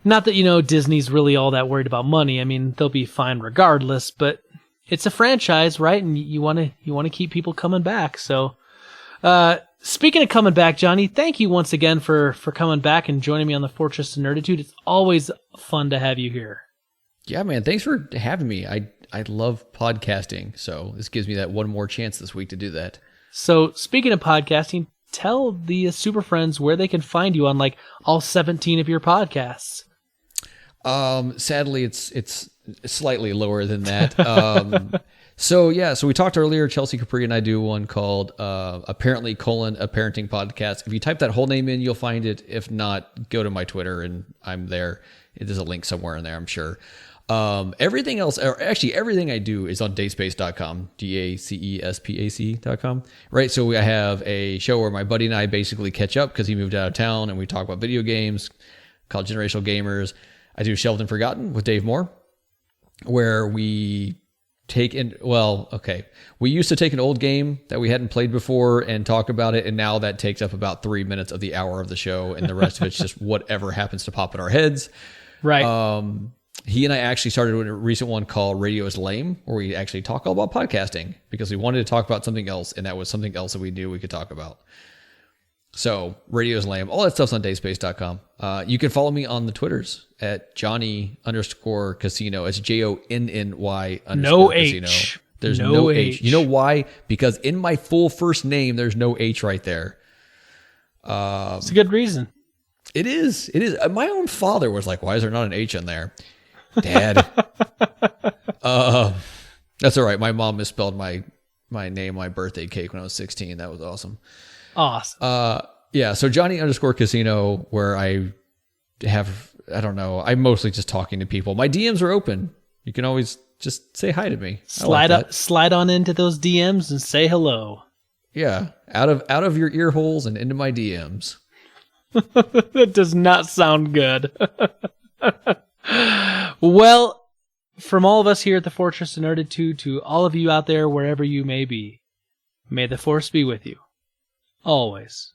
Not that, Disney's really all that worried about money. I mean, they'll be fine regardless, but it's a franchise, right? And you want to keep people coming back. So, speaking of coming back, Jonny, thank you once again for coming back and joining me on the Fortress of Nerditude. It's always fun to have you here. Yeah, man. Thanks for having me. I love podcasting, so this gives me that one more chance this week to do that. So, speaking of podcasting, tell the Super Friends where they can find you on like all 17 of your podcasts. Sadly, it's slightly lower than that. So we talked earlier, Chelsea Capri and I do one called, apparently: a parenting podcast. If you type that whole name in, you'll find it. If not, go to my Twitter and I'm there. There's a link somewhere in there, I'm sure. Everything else, or actually everything I do is on datespace.com, DACESPAC.com, right? So I have a show where my buddy and I basically catch up because he moved out of town, and we talk about video games called Generational Gamers. I do Shelved and Forgotten with Dave Moore, where we we used to take an old game that we hadn't played before and talk about it, and now that takes up about 3 minutes of the hour of the show, and the rest of it's just whatever happens to pop in our heads. Right. He and I actually started a recent one called Radio is Lame, where we actually talk all about podcasting because we wanted to talk about something else, and that was something else that we knew we could talk about. So Radio is Lame. All that stuff's on datespace.com. You can follow me on the Twitters at Jonny_Casino. It's JONNY_Casino. No H. There's no H. You know why? Because in my full first name, there's no H right there. It's a good reason. It is. My own father was like, why is there not an H in there? Dad. That's all right. My mom misspelled my name, my birthday cake when I was 16. That was awesome. Awesome. So Jonny_Casino, where I'm mostly just talking to people. My DMs are open. You can always just say hi to me. Slide on into those DMs and say hello. Yeah. Out of your ear holes and into my DMs. That does not sound good. Well, from all of us here at the Fortress of Nerditude to all of you out there, wherever you may be, may the Force be with you. Always.